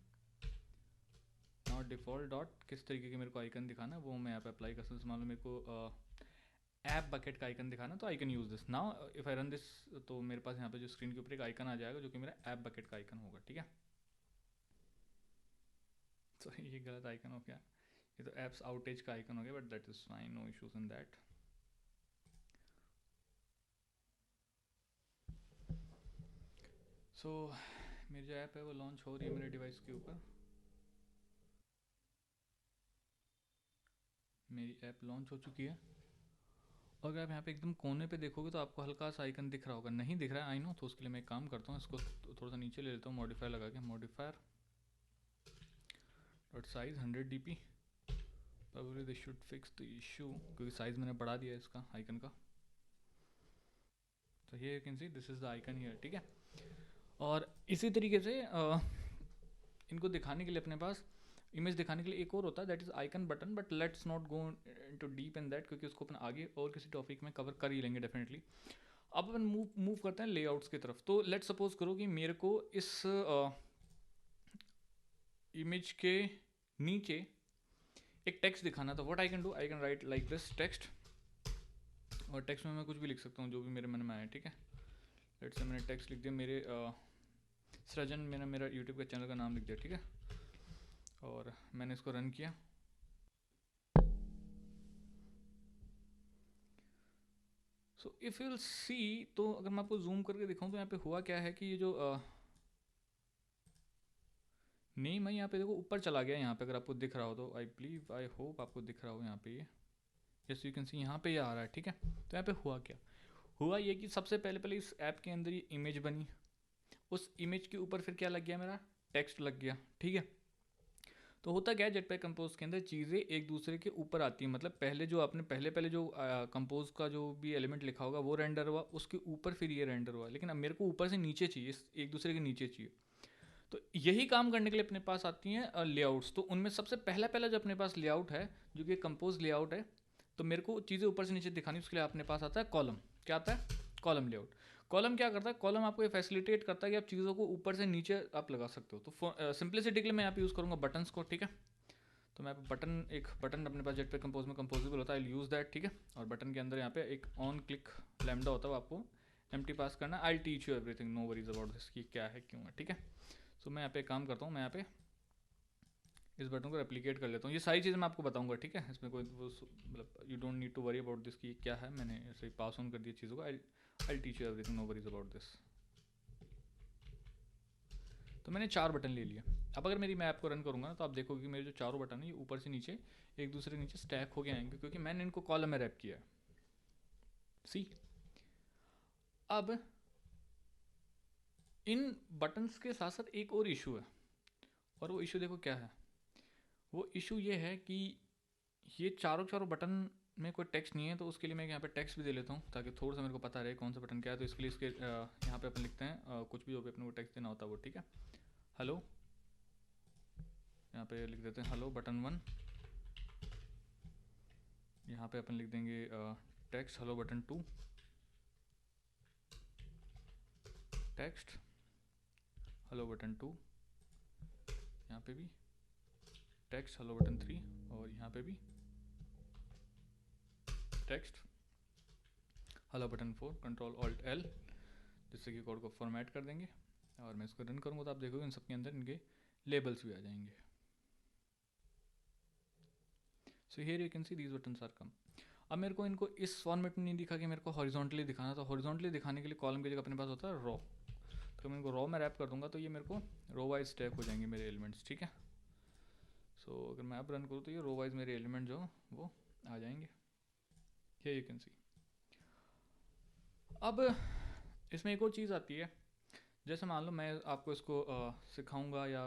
not default dot, किस तरीके के मेरे को आइकन दिखाना है वो मैं यहाँ पे अप्लाई कर सकता हूँ। मान लो मेरे को ऐप बकेट का आइकन दिखाना, तो I can use this. Now if I run this, तो मेरे पास यहाँ पे जो स्क्रीन के ऊपर एक आइकन आ जाएगा जो कि मेरा ऐप बकेट का आइकन होगा, ठीक है। तो ये गलत आइकन हो गया, ये तो एप्स आउटेज का आइकन हो गया, but that is fine, no issues in that. So मेरी जो ऐप है वो लॉन्च हो रही है मेरे डिवाइस के ऊपर। मेरी ऐप लॉन्च हो चुकी है। और अगर आप यहाँ पे एकदम कोने पे देखोगे तो आपको हल्का सा आइकन दिख रहा होगा। नहीं दिख रहा है, आई नो। तो उसके लिए मैं एक काम करता हूँ, इसको थोड़ा सा नीचे ले लेता हूँ, मॉडिफायर लगा के, modifier dot size 100 dp। Probably they should fix the issue, क्योंकि साइज़ मैंने बढ़ा दिया है इसका आइकन का। तो here you can see this is the icon here, ठीक है। और इसी तरीके से इनको दिखाने के लिए अपने पास इमेज दिखाने के लिए एक और होता है, that is icon button, but let's not go into deep in that, क्योंकि उसको अपन आगे और किसी टॉपिक में कवर कर ही लेंगे डेफिनेटली। अब अपन मूव करते हैं लेआउट्स की तरफ। तो लेट्स सपोज करो कि मेरे को इस इमेज के नीचे एक टेक्स्ट दिखाना था। What I can do, I can right like this text, और टेक्स्ट में मैं कुछ भी लिख सकता हूँ जो भी मेरे मन में आए, ठीक है। लेट्स से मैंने टेक्स्ट लिख दिया, मेरे सृजन, मैंने मेरा यूट्यूब का चैनल का नाम लिख दिया, ठीक है, और मैंने इसको रन किया। सो इफ़ यू सी, तो अगर मैं आपको जूम करके दिखाऊं तो यहाँ पे हुआ क्या है कि ये जो नेम है यहाँ पे देखो ऊपर चला गया यहाँ पे, अगर आपको दिख रहा हो तो आई बिलीव, आई होप आपको दिख रहा हो यहाँ पे, ये यस यू कैन सी यहाँ पे ये आ रहा है, ठीक है। तो यहाँ पे हुआ क्या, हुआ ये कि सबसे पहले इस ऐप के अंदर ये इमेज बनी, उस इमेज के ऊपर फिर क्या लग गया, मेरा टेक्स्ट लग गया, ठीक है। तो होता क्या है जेटपैक कंपोज के अंदर चीज़ें एक दूसरे के ऊपर आती हैं, मतलब पहले जो आपने पहले जो कंपोज का जो भी एलिमेंट लिखा होगा वो रेंडर हुआ, उसके ऊपर फिर ये रेंडर हुआ, लेकिन अब मेरे को ऊपर से नीचे चाहिए, एक दूसरे के नीचे चाहिए। तो यही काम करने के लिए अपने पास आती हैं लेआउट्स। तो उनमें सबसे पहला जो अपने पास लेआउट है जो कि कंपोज लेआउट है, तो मेरे को चीज़ें ऊपर से नीचे दिखानी, उसके लिए अपने पास आता है कॉलम। क्या आता है, कॉलम लेआउट। कॉलम क्या करता है, कॉलम आपको ये फैसिलिटेट करता है कि आप चीज़ों को ऊपर से नीचे आप लगा सकते हो। तो सिंप्लिसिटी के लिए मैं यहाँ पे यूज़ करूँगा बटन्स को, ठीक है। तो मैं एक बटन अपने पास जेटपैक कंपोज में कंपोजेबल होता है, आई यूज़ दैट, ठीक है। और बटन के अंदर यहाँ पे एक ऑन क्लिक लैम्डा होता है, आपको एम्प्टी पास करना है। I teach you everything, no worries about this कि क्या है क्यों है, ठीक है। सो मैं यहाँ पे काम करता हूँ, मैं यहाँ पे इस बटन को रेप्लिकेट कर लेता हूँ। ये सारी चीज़ें मैं आपको बताऊंगा, ठीक है। इसमें कोई वो मतलब you don't need to worry about this कि क्या है, मैंने ऐसे ही पास ऑन कर दिया चीज़ों को। I teach you everything, no worries about this. तो मैंने 4 बटन ले लिया। अब अगर मेरी मैं ऐप को रन करूँगा ना, तो आप देखोगे कि मेरे जो चारों बटन है ये ऊपर से नीचे एक दूसरे के नीचे स्टैक हो गए आएंगे, क्योंकि मैंने इनको कॉलम में रैप किया है। सी, अब इन बटन्स के साथ साथ एक और इशू है, और वो इशू देखो क्या है। वो इशू ये है कि ये चारों बटन में कोई टेक्स्ट नहीं है, तो उसके लिए मैं यहाँ पे टेक्स्ट भी दे लेता हूँ ताकि थोड़ा सा मेरे को पता रहे कौन सा बटन क्या है। तो इसके लिए इसके यहाँ पे अपन लिखते हैं कुछ भी जो भी अपने को टेक्स्ट देना होता है वो, ठीक है। हेलो, यहाँ पे लिख देते हैं हेलो बटन 1। यहाँ पे अपन लिख देंगे text hello button 2, text hello button 2, यहाँ पे भी टेक्स्ट हेलो बटन 3, और यहाँ पे भी text hello button 4, control alt L, जिससे कि कोड को फॉर्मेट कर देंगे। और मैं इसको रन करूँगा तो आप देखोगे इन सब के अंदर इनके लेबल्स भी आ जाएंगे। So here you can see these buttons are come. अब मेरे को इनको इस फॉर्मेट में नहीं दिखा कि मेरे को हॉरिजॉन्टली दिखाना, तो हॉरिजॉन्टली दिखाने के लिए कॉलम की जगह अपने पास होता है रॉ। तो मैं इनको रॉ में रैप कर दूंगा तो ये मेरे को रो वाइज स्टैक हो जाएंगे मेरे एलिमेंट्स, ठीक है। सो अगर मैं अब रन करूँ तो ये रो वाइज मेरे एलिमेंट जो वो आ जाएंगे। हियर यू कैन सी। अब इसमें एक और चीज़ आती है, जैसे मान लो मैं आपको इसको सिखाऊंगा या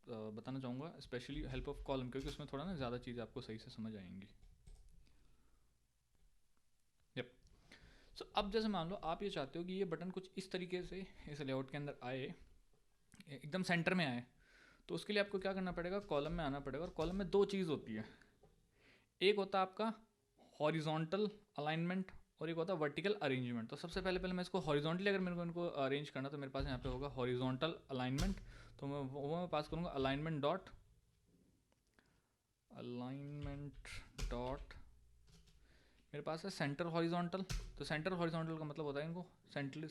बताना चाहूँगा स्पेशली हेल्प ऑफ कॉलम, क्योंकि उसमें थोड़ा ना ज़्यादा चीज़ें आपको सही से समझ आएंगी। यप। सो अब जैसे मान लो आप ये चाहते हो कि ये बटन कुछ इस तरीके से इस लेआउट के अंदर आए, एकदम सेंटर में आए, तो उसके लिए आपको क्या करना पड़ेगा, कॉलम में आना पड़ेगा। और कॉलम में दो चीज़ होती है, एक होता है आपका हॉरिजॉन्टल अलाइनमेंट और एक होता है वर्टिकल अरेंजमेंट। तो सबसे पहले मैं इसको हॉरिजॉन्टली अगर मेरे को इनको अरेंज करना, तो मेरे पास यहाँ पे होगा हॉरिजॉन्टल अलाइनमेंट। तो मैं पास करूँगा अलाइनमेंट डॉट मेरे पास है सेंटर हॉरिजॉन्टल। तो सेंटर हॉरिजॉन्टल का मतलब होता है इनको सेंट्रली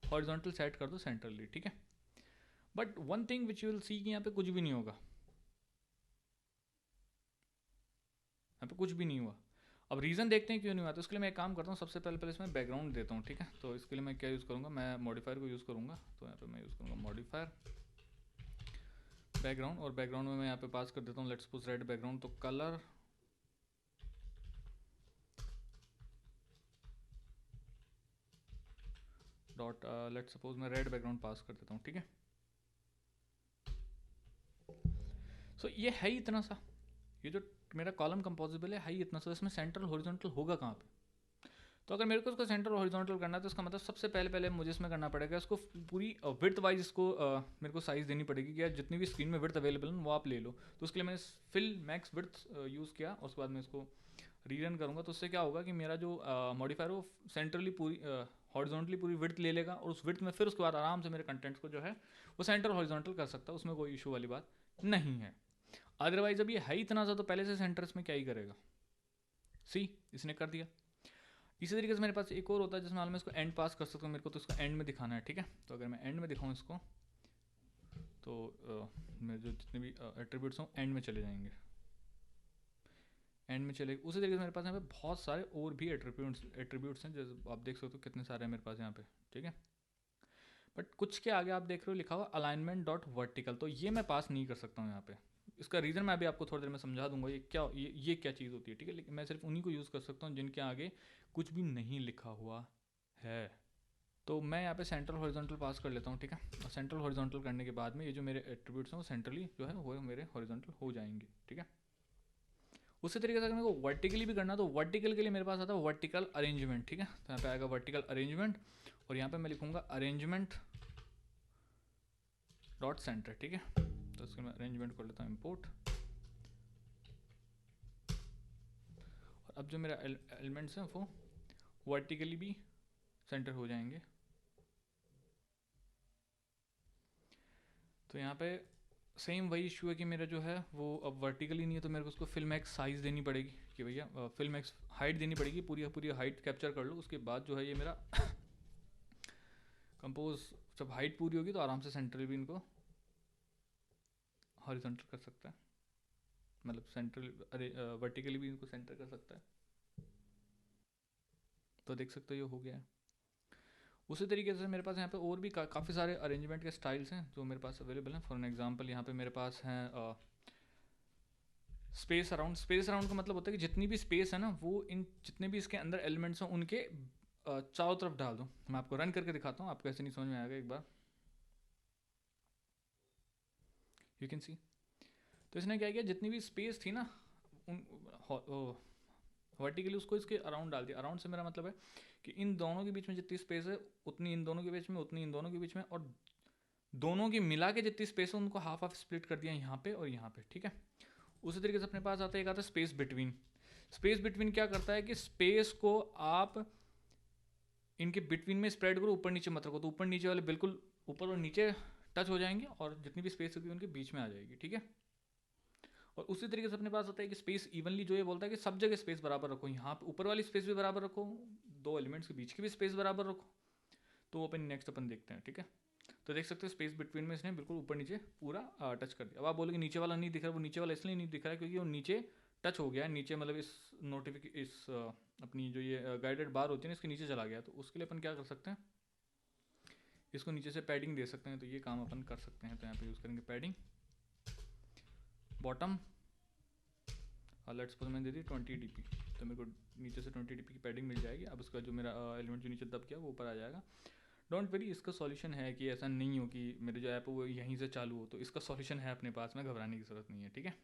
हॉरिजॉन्टल सेट कर दो सेंट्रली, ठीक है। But one thing which you will सी कि यहाँ पे कुछ भी नहीं होगा, यहाँ पे कुछ भी नहीं हुआ। अब रीज़न देखते हैं क्यों नहीं हुआ। तो इसके लिए मैं एक काम करता हूँ, सबसे पहले इसमें बैकग्राउंड देता हूँ, ठीक है। तो इसके लिए मैं क्या यूज़ करूँगा, मैं मॉडिफायर को यूज़ करूँगा। तो यहाँ पे मैं यूज़ करूँगा मॉडिफायर बैकग्राउंड, और बैकग्राउंड में मैं यहाँ पे पास कर देता हूँ लेट्स सपोज रेड बैकग्राउंड। तो कलर डॉट लेट्स सपोज मैं रेड बैकग्राउंड पास कर देता हूँ, ठीक है। सो ये है ही इतना सा, ये जो मेरा कॉलम कंपोजिबल है ही इतना सा, इसमें सेंट्रल हॉरिजॉन्टल होगा कहाँ पे। तो अगर मेरे को इसको सेंटर हॉरिजॉन्टल करना है तो इसका मतलब सबसे पहले मुझे इसमें करना पड़ेगा, इसको पूरी विड्थ वाइज इसको मेरे को साइज़ देनी पड़ेगी कि यार जितनी भी स्क्रीन में विड्थ अवेलेबल है वो आप ले लो। तो उसके लिए मैंने फिल मैक्स विड्थ यूज़ किया, उसके बाद मैं इसको रीरन करूँगा तो उससे क्या होगा कि मेरा जो मॉडिफायर वो सेंट्रली पूरी हॉरिजॉन्टली पूरी विड्थ ले लेगा, और उस विड्थ में फिर उसके बाद आराम से मेरे कंटेंट्स को जो है वो सेंटर हॉरिजॉन्टल कर सकता है, उसमें कोई इशू वाली बात नहीं है। अदरवाइज अब ये है इतना ज़्यादा, तो पहले से सेंटर इसमें क्या ही करेगा। सी इसने कर दिया। इसी तरीके से मेरे पास एक और होता है जिसमें हाल में इसको एंड पास कर सकता हूँ, मेरे को तो इसको एंड में दिखाना है, ठीक है। तो अगर मैं एंड में दिखाऊँ इसको तो मेरे जो जितने भी एट्रीब्यूट्स हों एंड में चले जाएंगे, एंड में चले। उसी तरीके से मेरे पास यहाँ पे बहुत सारे और भी एट्रीब्यूट्स हैं, जैसे आप देख सकते हो कितने सारे हैं मेरे पास यहाँ पे, ठीक है। बट कुछ के आगे आप देख रहे हो लिखा हुआ अलाइनमेंट डॉट वर्टिकल, तो ये मैं पास नहीं कर सकता हूँ यहाँ पे। इसका रीज़न मैं अभी आपको थोड़ी देर में समझा दूंगा ये क्या चीज़ होती है, ठीक है। लेकिन मैं सिर्फ उन्हीं को यूज़ कर सकता हूँ जिनके आगे कुछ भी नहीं लिखा हुआ है। तो मैं यहाँ पे सेंट्रल हॉरिजॉन्टल पास कर लेता हूँ, ठीक है। और सेंट्रल हॉरिजॉन्टल करने के बाद में ये जो मेरे एट्रीब्यूट्स हैं वो सेंट्रली जो है वो मेरे हॉरिजॉन्टल हो जाएंगे, ठीक है। उसी तरीके से अगर मेरे को वर्टिकली भी करना तो वर्टिकल के लिए मेरे पास आता है वर्टिकल अरेंजमेंट, ठीक है। तो यहाँ पे आएगा वर्टिकल अरेंजमेंट, और यहाँ पे मैं लिखूंगा अरेंजमेंट डॉट सेंटर, ठीक है। तो इसको मैं अरेंजमेंट कर लेता हूँ इम्पोर्ट। और अब जो मेरा एलिमेंट्स हैं वो वर्टिकली भी सेंटर हो जाएंगे। तो यहाँ पे सेम वही इशू है कि मेरा जो है वो अब वर्टिकली नहीं है, तो मेरे को उसको फिल मैक्स साइज़ देनी पड़ेगी कि भैया फिल मैक्स हाइट देनी पड़ेगी, पूरी हाइट कैप्चर कर लो। उसके बाद जो है ये मेरा कंपोज जब हाइट पूरी होगी तो आराम से सेंट्रल भी इनको हॉरिजॉन्टल कर सकता है, मतलब सेंट्रल वर्टिकली भी इनको सेंटर कर सकता है। तो देख सकते हो ये हो गया है। उसी तरीके से मेरे पास यहाँ पे और भी काफ़ी सारे अरेंजमेंट के स्टाइल्स हैं जो मेरे पास अवेलेबल हैं। फॉर एन एग्जांपल यहाँ पे मेरे पास हैं स्पेस अराउंड। स्पेस अराउंड का मतलब होता है कि जितनी भी स्पेस है ना वो इन जितने भी इसके अंदर एलिमेंट्स हैं उनके चारों तरफ डाल दो। मैं आपको रन करके दिखाता हूँ, आपको ऐसे नहीं समझ में आएगा, एक बार यू कैन सी। तो इसने क्या किया, जितनी भी स्पेस थी ना उन वर्टिकली उसको इसके अराउंड डाल दिया। अराउंड से मेरा मतलब है कि इन दोनों के बीच में जितनी स्पेस है उतनी इन दोनों के बीच में, उतनी इन दोनों के बीच में, और दोनों की मिला के जितनी स्पेस है उनको हाफ हाफ स्प्लिट कर दिया यहाँ पे और यहाँ पे, ठीक है। उसी तरीके से अपने पास आता है एक आता है स्पेस बिटवीन। स्पेस बिटवीन क्या करता है कि स्पेस को आप इनके बिटवीन में स्प्रेड करो, ऊपर नीचे मत रखो, तो ऊपर नीचे वाले बिल्कुल ऊपर और नीचे टच हो जाएंगे और जितनी भी स्पेस होगी उनके बीच में आ जाएगी, ठीक है। और उसी तरीके से अपने पास होता है कि स्पेस इवनली, जो ये बोलता है कि सब जगह स्पेस बराबर रखो, यहाँ पे ऊपर वाली स्पेस भी बराबर रखो, दो एलिमेंट्स के बीच की भी स्पेस बराबर रखो। तो अपन नेक्स्ट अपन देखते हैं, ठीक है। तो देख सकते हो स्पेस बिटवीन में इसने बिल्कुल ऊपर नीचे पूरा टच कर दिया। अब आप बोलोगे नीचे वाला नहीं दिख रहा, वो नीचे वाला इसलिए नहीं दिख रहा है क्योंकि वो नीचे टच हो गया है, नीचे मतलब इस अपनी जो ये गाइडेड बार होती है ना इसके नीचे चला गया। तो उसके लिए अपन क्या कर सकते हैं, इसको नीचे से पैडिंग दे सकते हैं। तो ये काम अपन कर सकते हैं। तो यहाँ पे यूज़ करेंगे पैडिंग बॉटम, और लेट्स सपोज मैंने दे दी 20 dp, तो मेरे को नीचे से 20 dp की पैडिंग मिल जाएगी। अब उसका जो मेरा एलिमेंट जो नीचे दब गया वो ऊपर आ जाएगा। डोंट वेरी, इसका सॉल्यूशन है कि ऐसा नहीं हो कि मेरे जो ऐप है वो यहीं से चालू हो, तो इसका सॉल्यूशन है अपने पास में, घबराने की ज़रूरत नहीं है, ठीक है।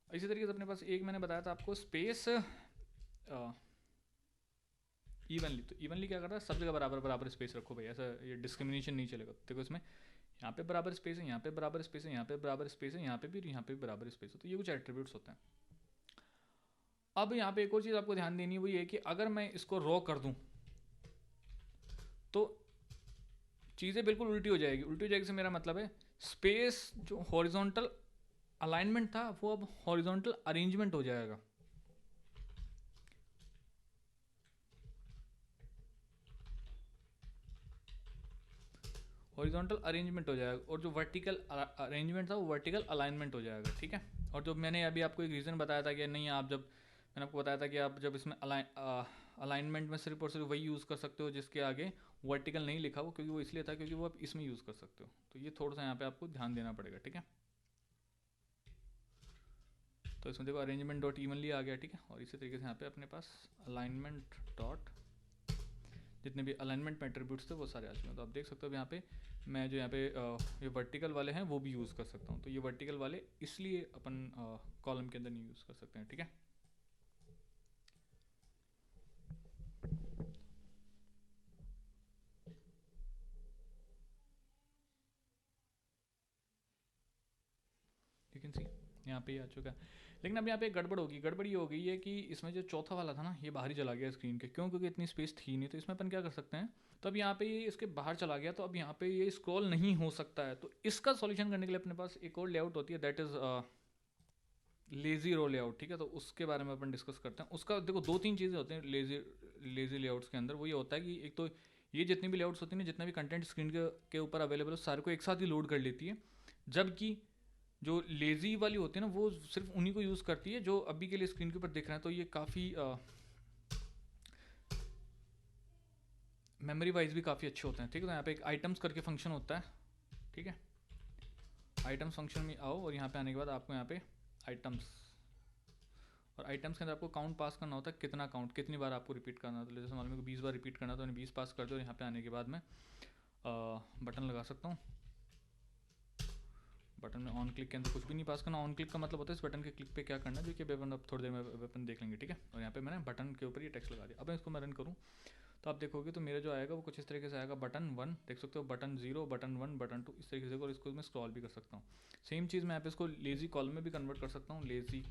इसी तरीके से अपने पास एक मैंने बताया था आपको स्पेस इवनली। तो इवनली क्या करता है, सब जगह बराबर बराबर स्पेस रखो भाई, ऐसा ये डिस्क्रिमिनेशन नहीं चलेगा। देखो इसमें यहाँ पे बराबर स्पेस है, यहाँ पे बराबर स्पेस है, यहाँ पे बराबर स्पेस है, यहाँ पे भी, यहाँ पे बराबर स्पेस है। तो ये कुछ एट्रीब्यूट्स होते हैं। अब यहाँ पे एक और चीज़ आपको ध्यान देनी है, वो ये कि अगर मैं इसको रॉ कर दूँ तो चीज़ें बिल्कुल उल्टी हो जाएगी। उल्टी हो जाएगी से मेरा मतलब है स्पेस जो हॉरिजॉन्टल अलाइनमेंट था वो अब हॉरिजॉन्टल अरेंजमेंट हो जाएगा। हॉरिजॉन्टल अरेंजमेंट हो जाएगा, और जो वर्टिकल अरेंजमेंट था वो वर्टिकल अलाइनमेंट हो जाएगा, ठीक है। और जो मैंने अभी आपको एक रीज़न बताया था कि नहीं, आप जब मैंने आपको बताया था कि आप जब इसमें अलाइनमेंट में सिर्फ और सिर्फ वही यूज़ कर सकते हो जिसके आगे वर्टिकल नहीं लिखा हो, क्योंकि वो इसलिए था क्योंकि वो आप इसमें यूज़ कर सकते हो। तो ये थोड़ा सा यहाँ पे आपको ध्यान देना पड़ेगा, ठीक है। तो इसमें देखो अरेंजमेंट डॉट इवनली आ गया, ठीक है। और इसी तरीके से यहाँ पे अपने पास अलाइनमेंट डॉट जितने भी अलाइनमेंट में एट्रीब्यूट्स थे वो सारे आ चुके हैं। तो आप देख सकते हो यहाँ पे मैं जो यहाँ पे ये वर्टिकल वाले हैं वो भी यूज़ कर सकता हूँ। तो ये वर्टिकल वाले इसलिए अपन कॉलम के अंदर नहीं यूज़ कर सकते हैं, ठीक है। यहाँ पे ये आ चुका है। लेकिन अब यहाँ पे एक गड़बड़ होगी। गड़बड़ ये हो गई है कि इसमें जो चौथा वाला था ना, ये बाहर ही चला गया स्क्रीन के। क्यों? क्योंकि इतनी स्पेस थी नहीं। तो इसमें अपन क्या कर सकते हैं, तो अब यहाँ पे ये इसके बाहर चला गया, तो अब यहाँ पे ये स्क्रॉल नहीं हो सकता है। तो इसका सॉल्यूशन करने के लिए अपने पास एक और लेआउट होती है, that is lazy row layout. ठीक है, तो उसके बारे में अपन डिस्कस करते हैं। उसका देखो 2-3 चीज़ें होती हैं लेज़ी लेआउट्स के अंदर। वो ये होता है कि एक तो ये जितनी भी लेआउट्स होती हैं ना, जितना भी कंटेंट स्क्रीन के ऊपर अवेलेबल है, सारे को एक साथ ही लोड कर लेती है। जबकि जो लेज़ी वाली होती है ना, वो सिर्फ उन्हीं को यूज़ करती है जो अभी के लिए स्क्रीन के ऊपर दिख रहे हैं। तो ये काफ़ी मेमोरी वाइज भी काफ़ी अच्छे होते हैं। ठीक है, तो यहाँ पे एक आइटम्स करके फंक्शन होता है। ठीक है, आइटम्स फंक्शन में आओ और यहाँ पे आने के बाद आपको यहाँ पे आइटम्स, और आइटम्स के अंदर आपको काउंट पास करना होता है। कितना काउंट, कितनी बार आपको रिपीट करना होता है। जैसे मान लो 20 बार रिपीट करना, तो 20 पास कर दो। और यहाँ पे आने के बाद मैं बटन लगा सकता हूँ। बटन में ऑन क्लिक के अंदर कुछ भी नहीं पास करना। ऑन क्लिक का मतलब होता है इस बटन के क्लिक पे क्या करना है, जो कि अपन अब थोड़ी देर में अपन देख लेंगे। ठीक है, और यहाँ पे मैंने बटन के ऊपर ये टेक्स्ट लगा दिया। अब इसको मैं रन करूँ तो आप देखोगे तो मेरा जो आएगा वो कुछ इस तरीके से आएगा। बटन 1 देख सकते हो, बटन 0, बटन 1, बटन 2, इस तरीके से। और इसको मैं स्क्रॉल भी कर सकता हूँ। सेम चीज़ मैं यहाँ पे इसको लेज़ी कॉलम में भी कन्वर्ट कर सकता हूँ। लेज़ी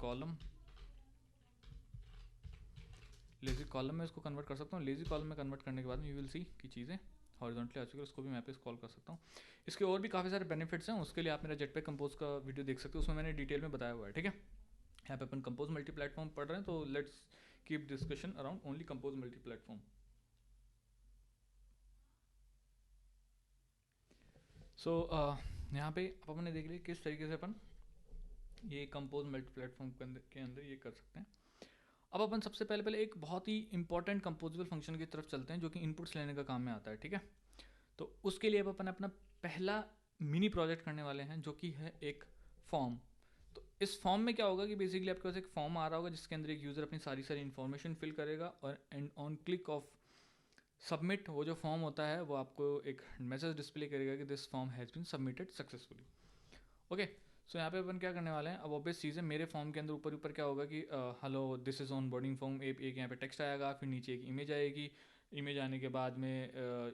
कॉलम में इसको कन्वर्ट कर सकता हूँ। लेज़ी कॉलम में कन्वर्ट करने के बाद में यू विल सी की चीज़ें हॉरिजॉन्टली आ चुकी है। उसको भी मैं यहाँ पे स्क्रॉल कर सकता हूँ। इसके और भी काफ़ी सारे बेनिफिट्स हैं। उसके लिए आप मेरा जेटपैक कंपोज का वीडियो देख सकते हो, उसमें मैंने डिटेल में बताया हुआ है। ठीक है, यहाँ पे अपन कंपोज मल्टी प्लेटफॉर्म पढ़ रहे हैं, तो let's keep discussion around only compose multi platform. So यहाँ पे अपन ने देख लिया किस तरीके से अपन ये कंपोज मल्टी प्लेटफॉर्म के अंदर ये कर सकते हैं। अब अपन सबसे पहले एक बहुत ही इंपॉर्टेंट कंपोजेबल फंक्शन की तरफ चलते हैं, जो कि इनपुट्स लेने का काम में आता है। ठीक है, तो उसके लिए अब अपन अपना पहला मिनी प्रोजेक्ट करने वाले हैं, जो कि है एक फॉर्म। तो इस फॉर्म में क्या होगा कि बेसिकली आपके पास एक फॉर्म आ रहा होगा, जिसके अंदर एक यूज़र अपनी सारी इन्फॉर्मेशन फिल करेगा, और and on click of submit वो जो फॉर्म होता है वो आपको एक मैसेज डिस्प्ले करेगा कि this form has been submitted successfully. Okay, so यहाँ पे अपन क्या करने वाले हैं, अब ऑब्वियस चीज़ है, मेरे फॉर्म के अंदर ऊपर क्या होगा कि hello this is on boarding form. एक यहाँ पे टेक्स्ट आएगा, फिर नीचे एक इमेज आएगी। इमेज आने के बाद में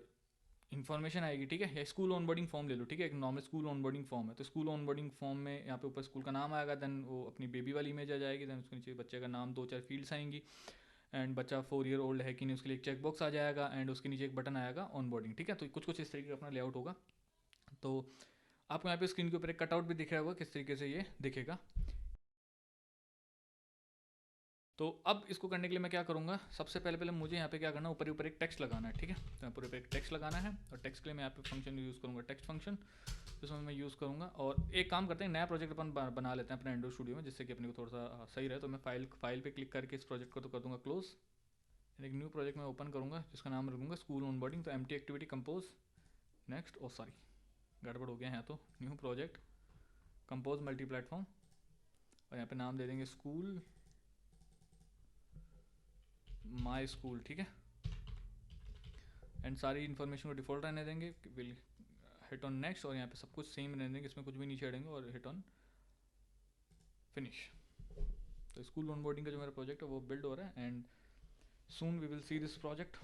इन्फॉर्मेशन आएगी। ठीक है, या स्कूल ऑन बोर्डिंग फॉर्म ले लो। ठीक है, एक normal school on boarding form है, तो स्कूल ऑन बोर्डिंग फॉर्म में यहाँ पे ऊपर स्कूल का नाम आएगा, देन वो अपनी बेबी वाली इमेज आ जाएगी, देन उसके नीचे बच्चे का नाम, 2-4 फील्ड्स आएंगी, एंड बच्चा 4 ईयर ओल्ड है कि नहीं उसके लिए एक चेक बॉक्स आ जाएगा, एंड उसके नीचे एक बटन आएगा ऑन बोर्डिंग। ठीक है, तो कुछ इस तरीके का अपना लेआउट होगा। तो आपको यहाँ पे स्क्रीन के ऊपर एक कटआउट भी दिख रहा होगा किस तरीके से ये दिखेगा। तो अब इसको करने के लिए मैं क्या करूँगा, सबसे पहले मुझे यहाँ पे क्या करना है, ऊपर एक टेक्स्ट लगाना है। ठीक है, तो यहाँ पर एक टेक्स्ट लगाना है, और टेक्स्ट के लिए मैं यहाँ पे फंक्शन यूज़ करूँगा, टेक्स्ट फंक्शन, जिसमें मैं यूज़ करूँगा। और एक काम करते हैं, नया प्रोजेक्ट अपन बना लेते हैं अपने एंड्रॉइड स्टूडियो में, जिससे कि अपने को थोड़ा सा सही रहे। तो मैं फाइल पे क्लिक करके इस प्रोजेक्ट को तो कर दूँगा क्लोज। एक न्यू प्रोजेक्ट मैं ओपन करूँगा, जिसका नाम रखूँगा स्कूल ऑन बोर्डिंग। तो एम्प्टी एक्टिविटी कंपोज नेक्स्ट, ओ सॉरी गड़बड़ हो गया है, तो new project compose multi platform, और यहाँ पे नाम दे देंगे स्कूल माई स्कूल। ठीक है, एंड सारी इन्फॉर्मेशन को डिफ़ॉल्ट रहने देंगे, विल हिट ऑन नेक्स्ट, और यहाँ पे सब कुछ सेम रहने देंगे, इसमें कुछ भी नहीं छेड़ेंगे, और हिट ऑन फिनिश। तो स्कूल ऑन बोर्डिंग का जो मेरा प्रोजेक्ट है वो बिल्ड हो रहा है, and soon we will see this project.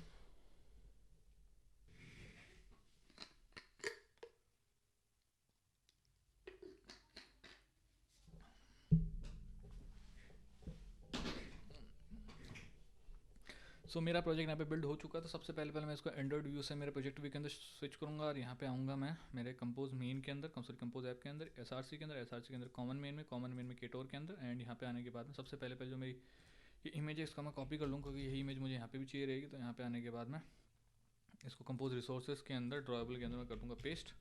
So मेरा प्रोजेक्ट यहाँ पे बिल्ड हो चुका है। तो सबसे पहले मैं इसको एंड्रॉइड व्यू से मेरे प्रोजेक्ट व्यू के अंदर स्विच करूँगा, और यहाँ पे आऊँगा मैं मेरे कंपोज मेन के अंदर, कंपोज ऐप के अंदर, एसआरसी के अंदर, कॉमन मेन में केटोर के अंदर। एंड यहाँ पे आने के बाद में सबसे पहले जो मेरी ये इमेज है, इसका मैं कॉपी कर लूँ, क्योंकि यही इमेज मुझे यहाँ पे भी चाहिए रहेगी। तो यहाँ पे आने के बाद में इसको कंपोज रिसोर्सेज के अंदर, ड्रॉएबल के अंदर मैं कर दूँगा पेस्ट,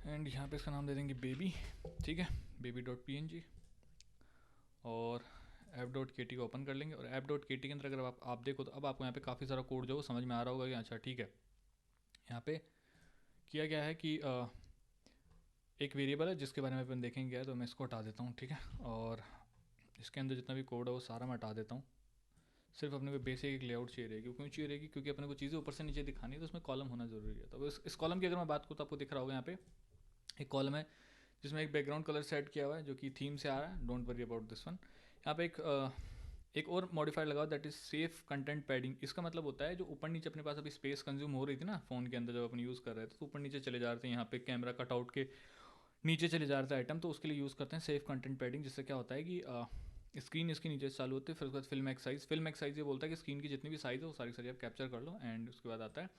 एंड यहाँ पे इसका नाम दे देंगे बेबी। ठीक है, baby.png, और app.kt को ओपन कर लेंगे। और app.kt के अंदर अगर आप देखो, तो अब आपको यहाँ पे काफ़ी सारा कोड जो समझ में आ रहा होगा कि अच्छा ठीक है, यहाँ पे किया गया है कि एक वेरिएबल है जिसके बारे में अपन देखेंगे, तो मैं इसको हटा देता हूँ। ठीक है, और इसके अंदर जितना भी कोड है वो सारा मैं हटा देता हूँ। सिर्फ अपने को बेसिक एक लेआउट चाहिए रहेगी। क्यों चाहिए रहेगी? क्योंकि अपने को चीज़ें ऊपर से नीचे दिखानी है, तो उसमें कॉलम होना जरूरी है। तो इस कॉलम की अगर मैं बात करूँ, तो आपको दिख रहा होगा यहाँ पे एक कॉलम है जिसमें एक बैकग्राउंड कलर सेट किया हुआ है, जो कि थीम से आ रहा है। Don't worry about this one. यहाँ पे एक और मॉडिफायर लगा, that is safe content padding. इसका मतलब होता है जो ऊपर नीचे अपने पास अभी स्पेस कंज्यूम हो रही थी ना फ़ोन के अंदर जब अपन यूज़ कर रहे थे, तो ऊपर नीचे चले जा रहे थे यहाँ पे कैमरा कटआउट के नीचे चले जा रहा था आइटम, तो उसके लिए यूज़ करते हैं सेफ कंटेंट पैडिंग, जिससे क्या होता है कि स्क्रीन इसके नीचे से चालू होती है, फिर उसके बाद film x size. Film x size ये बोलता है कि स्क्रीन की जितनी भी साइज़ है वो सारी सारी आप कैप्चर कर लो, एंड उसके बाद आता है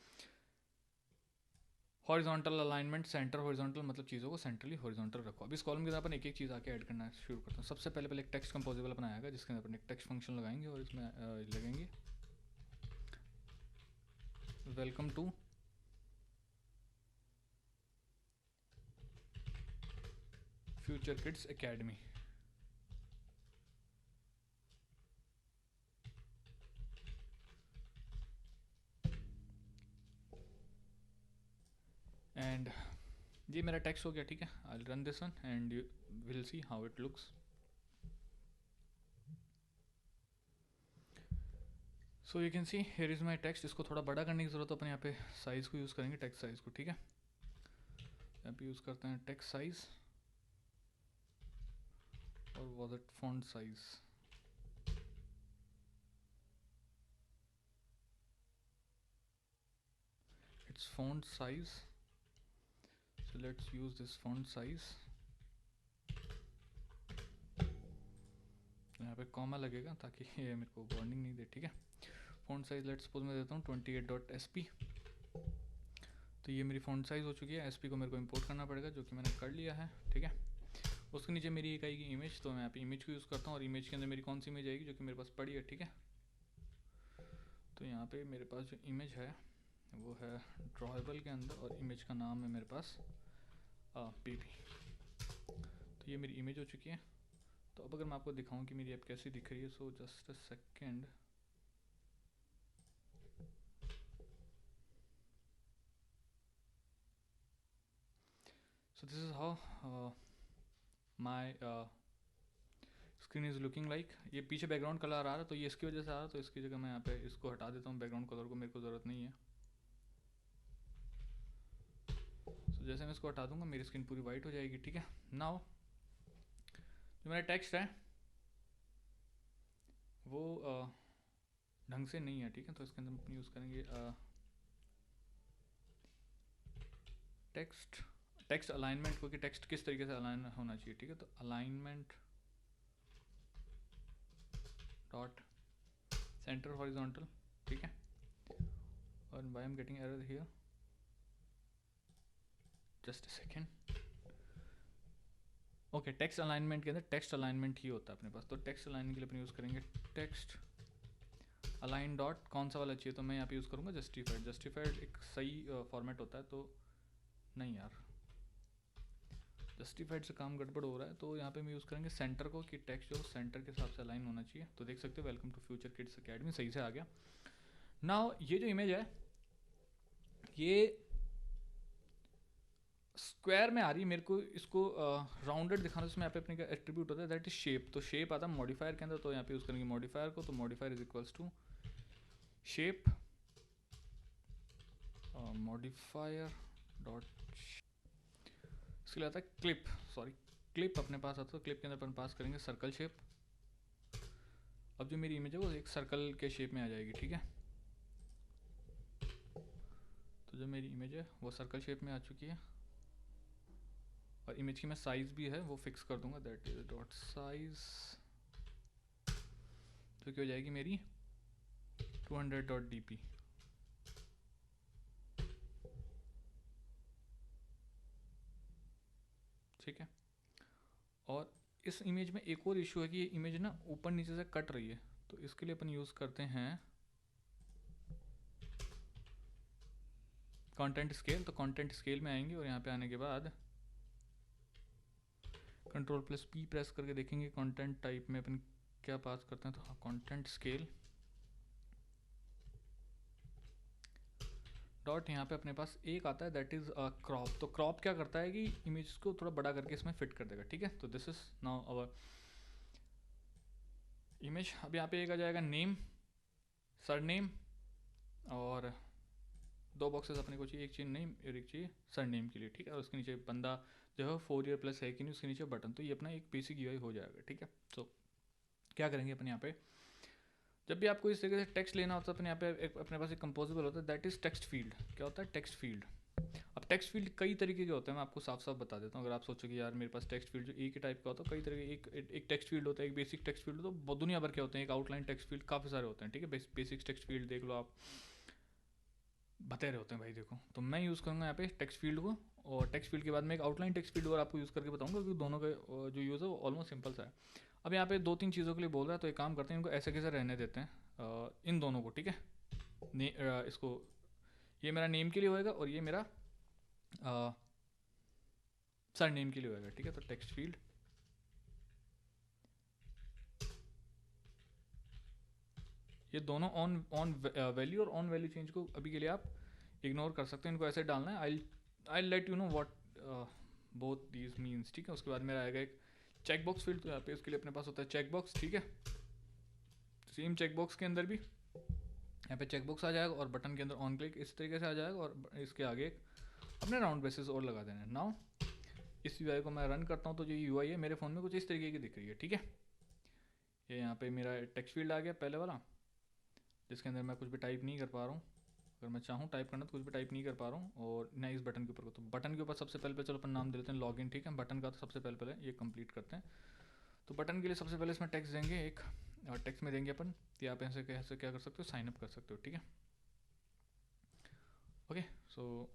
हॉरिजॉन्टल अलाइनमेंट, सेंटर हॉरिजॉन्टल, मतलब चीज़ों को सेंट्रली हॉरिजॉन्टल रखो। अब इस कॉलम के अंदर अपन एक एक चीज़ आके ऐड करना शुरू करते हैं। सबसे पहले एक टेक्स्ट कंपोजिबल अपन आएगा, जिसके अंदर अपन एक टेक्स्ट फंक्शन लगाएंगे और इसमें लगेंगे welcome to Future Kids Academy. And ये मेरा टेक्स्ट हो गया, ठीक है। I run this one and you will see how it looks. So you can see here is my text. इसको थोड़ा बड़ा करने की ज़रूरत है, अपन यहाँ पे साइज़ को यूज़ करेंगे, टेक्स्ट साइज़ को, ठीक है। यहाँ पे यूज़ करते हैं टेक्स्ट साइज़, और was it font size. It's font size, so let's use this font size। यहाँ पे कॉमा लगेगा ताकि ये मेरे को वार्निंग नहीं दे, ठीक है। फॉन्ट साइज लेट्स सपोज मैं देता हूँ 28.sp। तो ये मेरी फॉन्ट साइज़ हो चुकी है। sp को मेरे को इंपोर्ट करना पड़ेगा, जो कि मैंने कर लिया है, ठीक है। उसके नीचे मेरी एक आएगी इमेज, तो मैं यहाँ पे इमेज को यूज़ करता हूँ, और इमेज के अंदर मेरी कौन सी इमेज आएगी, जो कि मेरे पास पड़ी है, ठीक है। तो यहाँ पे मेरे पास जो इमेज है वो है ड्रॉएबल के अंदर, और इमेज का नाम है मेरे पास बेबी। तो ये मेरी इमेज हो चुकी है। तो अब अगर मैं आपको दिखाऊं कि मेरी ऐप कैसी दिख रही है, so just a second. So this is how my screen is looking like. ये पीछे बैकग्राउंड कलर आ रहा है, तो ये इसकी वजह से आ रहा है, तो इसकी जगह मैं यहाँ पे इसको हटा देता हूँ, बैकग्राउंड कलर को, मेरे को ज़रूरत नहीं है। सो जैसे मैं इसको हटा दूंगा मेरी स्क्रीन पूरी वाइट हो जाएगी, ठीक है। नाउ जो मेरा टेक्स्ट है वो ढंग से नहीं है, ठीक है। तो इसके अंदर हम यूज़ करेंगे टेक्स्ट अलाइनमेंट को, कि टेक्स्ट किस तरीके से अलाइन होना चाहिए, ठीक है। तो अलाइनमेंट डॉट सेंटर हॉरिजॉन्टल, ठीक है। और why am getting error here, just a second. Okay, text alignment के अंदर टेक्स्ट अलाइनमेंट ही होता है अपने पास। तो टेक्स्ट अलाइनमेंट के लिए अपन यूज़ करेंगे टेक्स्ट अलाइन डॉट कौन सा वाला चाहिए, तो मैं यहाँ पे यूज़ करूँगा जस्टिफाइड। जस्टिफाइड एक सही फॉर्मेट होता है, तो नहीं यार, जस्टिफाइड से काम गड़बड़ हो रहा है। तो यहाँ पे हम यूज़ करेंगे सेंटर को, कि टेक्स्ट जो सेंटर के हिसाब से अलाइन होना चाहिए। तो देख सकते हो welcome to Future Kids Academy सही से आ गया। नाउ ये जो इमेज है ये स्क्वायर में आ रही है, मेरे को इसको राउंडेड दिखाना, इसमें यहाँ पे अपने का एट्रीब्यूट होता है दैट इज शेप। तो शेप आता है मॉडिफायर के अंदर, तो यहाँ पे यूज़ करेंगे मॉडिफायर को। तो modifier is equals to shape modifier dot, इसके लिए आता है क्लिप, सॉरी क्लिप अपने पास आता है। तो क्लिप के अंदर अपन पास करेंगे सर्कल शेप। अब जो मेरी इमेज है वो एक सर्कल के शेप में आ जाएगी, ठीक है। तो जो मेरी इमेज है वो सर्कल शेप में आ चुकी है, और इमेज की मैं साइज़ भी है वो फिक्स कर दूंगा, दैट इज डॉट साइज, जो कि हो जाएगी मेरी 200.dp, ठीक है। और इस इमेज में एक और इशू है कि ये इमेज ना ऊपर नीचे से कट रही है। तो इसके लिए अपन यूज़ करते हैं कंटेंट स्केल। तो कंटेंट स्केल में आएंगे, और यहाँ पे आने के बाद Ctrl+P प्रेस करके देखेंगे कंटेंट टाइप में अपन क्या पास करते हैं। तो हाँ, कंटेंट स्केल डॉट, यहाँ पे अपने पास एक आता है दैट इज़ क्रॉप। तो क्रॉप क्या करता है कि इमेज को थोड़ा बड़ा करके इसमें फिट कर देगा, ठीक है। तो this is now our image. अब यहाँ पे एक आ जाएगा नेम, सरनेम, और दो बॉक्सेस अपने को चाहिए, एक चाहिए नेम और एक चाहिए सरनेम के लिए, ठीक है। और उसके नीचे बंदा जो है 4 ईयर प्लस है कि नहीं, उसके नीचे बटन। तो ये अपना एक बेसिक यूआई हो जाएगा, ठीक है। तो क्या करेंगे अपन यहाँ पे, जब भी आपको इस तरीके से टेक्स्ट लेना होता है अपन यहाँ पे अपने पास एक कंपोजिबल होता है दैट इज टेक्स्ट फील्ड। क्या होता है टेक्स्ट फील्ड, अब टेक्स्ट फील्ड कई तरीके के होते हैं, मैं आपको साफ साफ बता देता हूँ। अगर आप सोचो कि यार मेरे पास टेक्स्ट फील्ड जो एक ही टाइप का होता है, कई तरह के एक टेक्स्ट फील्ड होता है, एक बेसिक टेक्स्ट फील्ड, तो बहुत दुनिया भर के होते हैं। एक आउटलाइन टेक्स्ट फील्ड काफ़ी सारे होते हैं, ठीक है। बेसिक टेक्स्ट फील्ड देख लो आप, बतेरे होते हैं भाई। देखो तो मैं यूज़ करूँगा यहाँ पे टेक्स्ट फील्ड को, और टेक्स्ट फील्ड के बाद में एक आउटलाइन टेक्स्ट फील्ड और आपको यूज़ करके बताऊँगा, क्योंकि दोनों का जो यूज़ है वो ऑलमोस्ट सिंपल सा है। अब यहाँ पे 2-3 चीज़ों के लिए बोल रहा है, तो एक काम करते हैं, इनको ऐसे कैसे रहने देते हैं, इन दोनों को, ठीक है। इसको, ये मेरा नेम के लिए होएगा और ये मेरा सर नेम के लिए होएगा, ठीक है। तो टेक्स्ट फील्ड, ये दोनों ऑन वैल्यू और ऑन वैल्यू चेंज को अभी के लिए आप इग्नोर कर सकते हैं, इनको ऐसे डालना है। I let you know what both these means, ठीक है। उसके बाद मेरा आएगा एक चेक बॉक्स फील्ड, तो यहाँ पे उसके लिए अपने पास होता है चेक बॉक्स, ठीक है। सेम चेक बॉक्स के अंदर भी यहाँ पे चेक बॉक्स आ जाएगा, और बटन के अंदर ऑन क्लिक इस तरीके से आ जाएगा, और इसके आगे एक अपने राउंड बेसिस और लगा देना है। नाउ इस यूआई को मैं रन करता हूँ, तो जो यूआई है मेरे फ़ोन में कुछ इस तरीके की दिख रही है, ठीक है। ये यहाँ पे मेरा टेक्स्ट फील्ड आ गया पहले वाला, जिसके अंदर मैं कुछ भी टाइप नहीं कर पा रहा हूँ। अगर मैं चाहूँ टाइप करना तो कुछ भी टाइप नहीं कर पा रहा हूँ, और ना इस बटन के ऊपर को। तो बटन के ऊपर सबसे पहले चलो अपन नाम दे देते हैं लॉगिन, ठीक है। बटन का तो सबसे पहले ये कंप्लीट करते हैं। तो बटन के लिए सबसे पहले इसमें टेक्स्ट देंगे एक, और टेक्स्ट में देंगे अपन कि आप ऐसे कैसे क्या कर सकते हो, साइन अप कर सकते हो, ठीक है। ओके, सो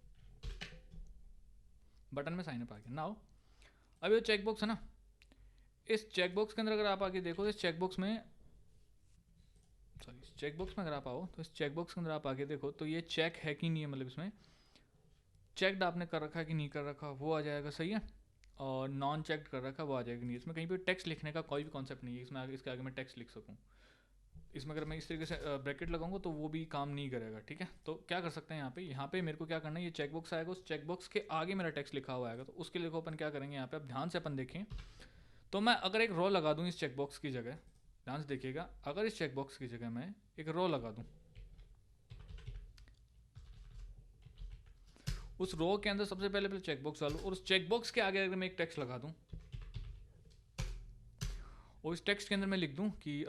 बटन में साइन अप आ गया। नाउ अब ये चेक बॉक्स है ना, इस चेक बॉक्स के अंदर अगर आप आके देखो, इस चेक बॉक्स में, सॉरी, इस चेक बॉक्स में अगर आप आओ, तो इस चेक बॉक्स के अंदर आप आके देखो, तो ये चेक है कि नहीं है, मतलब इसमें चेकड आपने कर रखा है कि नहीं कर रखा, वो आ जाएगा, सही है। और नॉन चेकड कर रखा है, वो आ जाएगा नहीं। इसमें कहीं पे टेक्स्ट लिखने का कोई भी कॉन्सेप्ट नहीं है, इसमें आगे, इसके आगे मैं टेक्स्ट लिख सकूँ। इसमें अगर मैं इस तरीके से ब्रैकेट लगाऊंगा तो वो भी काम नहीं करेगा, ठीक है। तो क्या कर सकते हैं यहाँ पे मेरे को क्या करना है, ये चेक बॉक्स आएगा, उस चेक बॉक्स के आगे मेरा टेक्स्ट लिखा हुआ आएगा। तो उसके लिए अपन क्या करेंगे, यहाँ पे आप ध्यान से अपन देखें, तो मैं अगर एक रो लगा दूँ इस चेक बॉक्स की जगह, ध्यान से देखिएगा, अगर इस चेक बॉक्स की जगह मैं एक रो लगा दूँ, उस रो के अंदर सबसे पहले चेक बॉक्स डालूँ, और उस चेक बॉक्स के आगे अगर मैं एक टेक्स्ट लगा दूँ, और इस टेक्स्ट के अंदर मैं लिख दूँ कि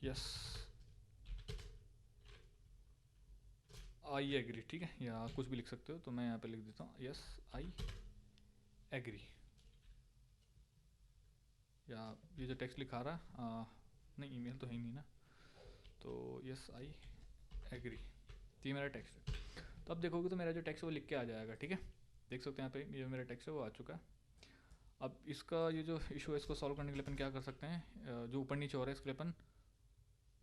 यस आई एग्री, ठीक है, या कुछ भी लिख सकते हो। तो मैं यहाँ पे लिख देता हूँ यस आई एग्री, या ये जो टेक्स्ट लिखा रहा है, नहीं ईमेल तो है ही नहीं ना, तो यस आई एग्री, तो ये मेरा टेक्स्ट है। तो अब देखोगे तो मेरा जो टेक्स्ट है वो लिख के आ जाएगा, ठीक है। देख सकते हैं यहाँ पे ये मेरा टेक्स्ट है वो आ चुका है। अब इसका ये जो इशू है, इसको सॉल्व करने के लिए अपन क्या कर सकते हैं, जो ऊपर नीचे हो रहा है इसके लिए अपन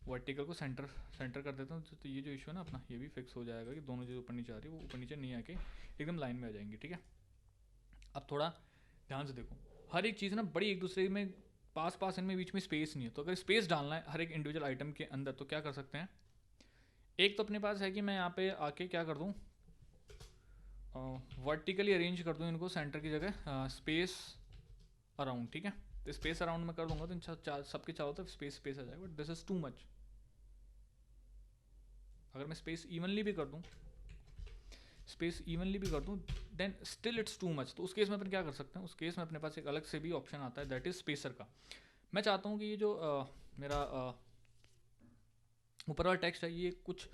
वर्टिकल को सेंटर कर देता हूँ। तो ये जो इशू है ना अपना, ये भी फिक्स हो जाएगा कि दोनों जो ऊपर नीचे आ रही है वो ऊपर नीचे नहीं आके एकदम लाइन में आ जाएंगी, ठीक है। अब थोड़ा ध्यान से देखो, हर एक चीज़ ना बड़ी एक दूसरे में पास पास, इनमें बीच में स्पेस नहीं है। तो अगर स्पेस डालना है हर एक इंडिविजुअल आइटम के अंदर, तो क्या कर सकते हैं, एक तो अपने पास है कि मैं यहाँ पे आके क्या कर दूँ, वर्टिकली अरेंज कर दूँ इनको सेंटर की जगह, स्पेस अराउंड, ठीक है। तो स्पेस अराउंड में कर दूंगा तो सबके चारों तरफ स्पेस स्पेस आ जाएगा, but this is too much. अगर मैं स्पेस इवनली भी कर दूं, then still it's too much. तो उस केस में अपन क्या कर सकते हैं, उस केस में अपने पास एक अलग से भी ऑप्शन आता है, दैट इज स्पेसर का। मैं चाहता हूँ कि ये जो मेरा ऊपर वाला टेक्स्ट है ये कुछ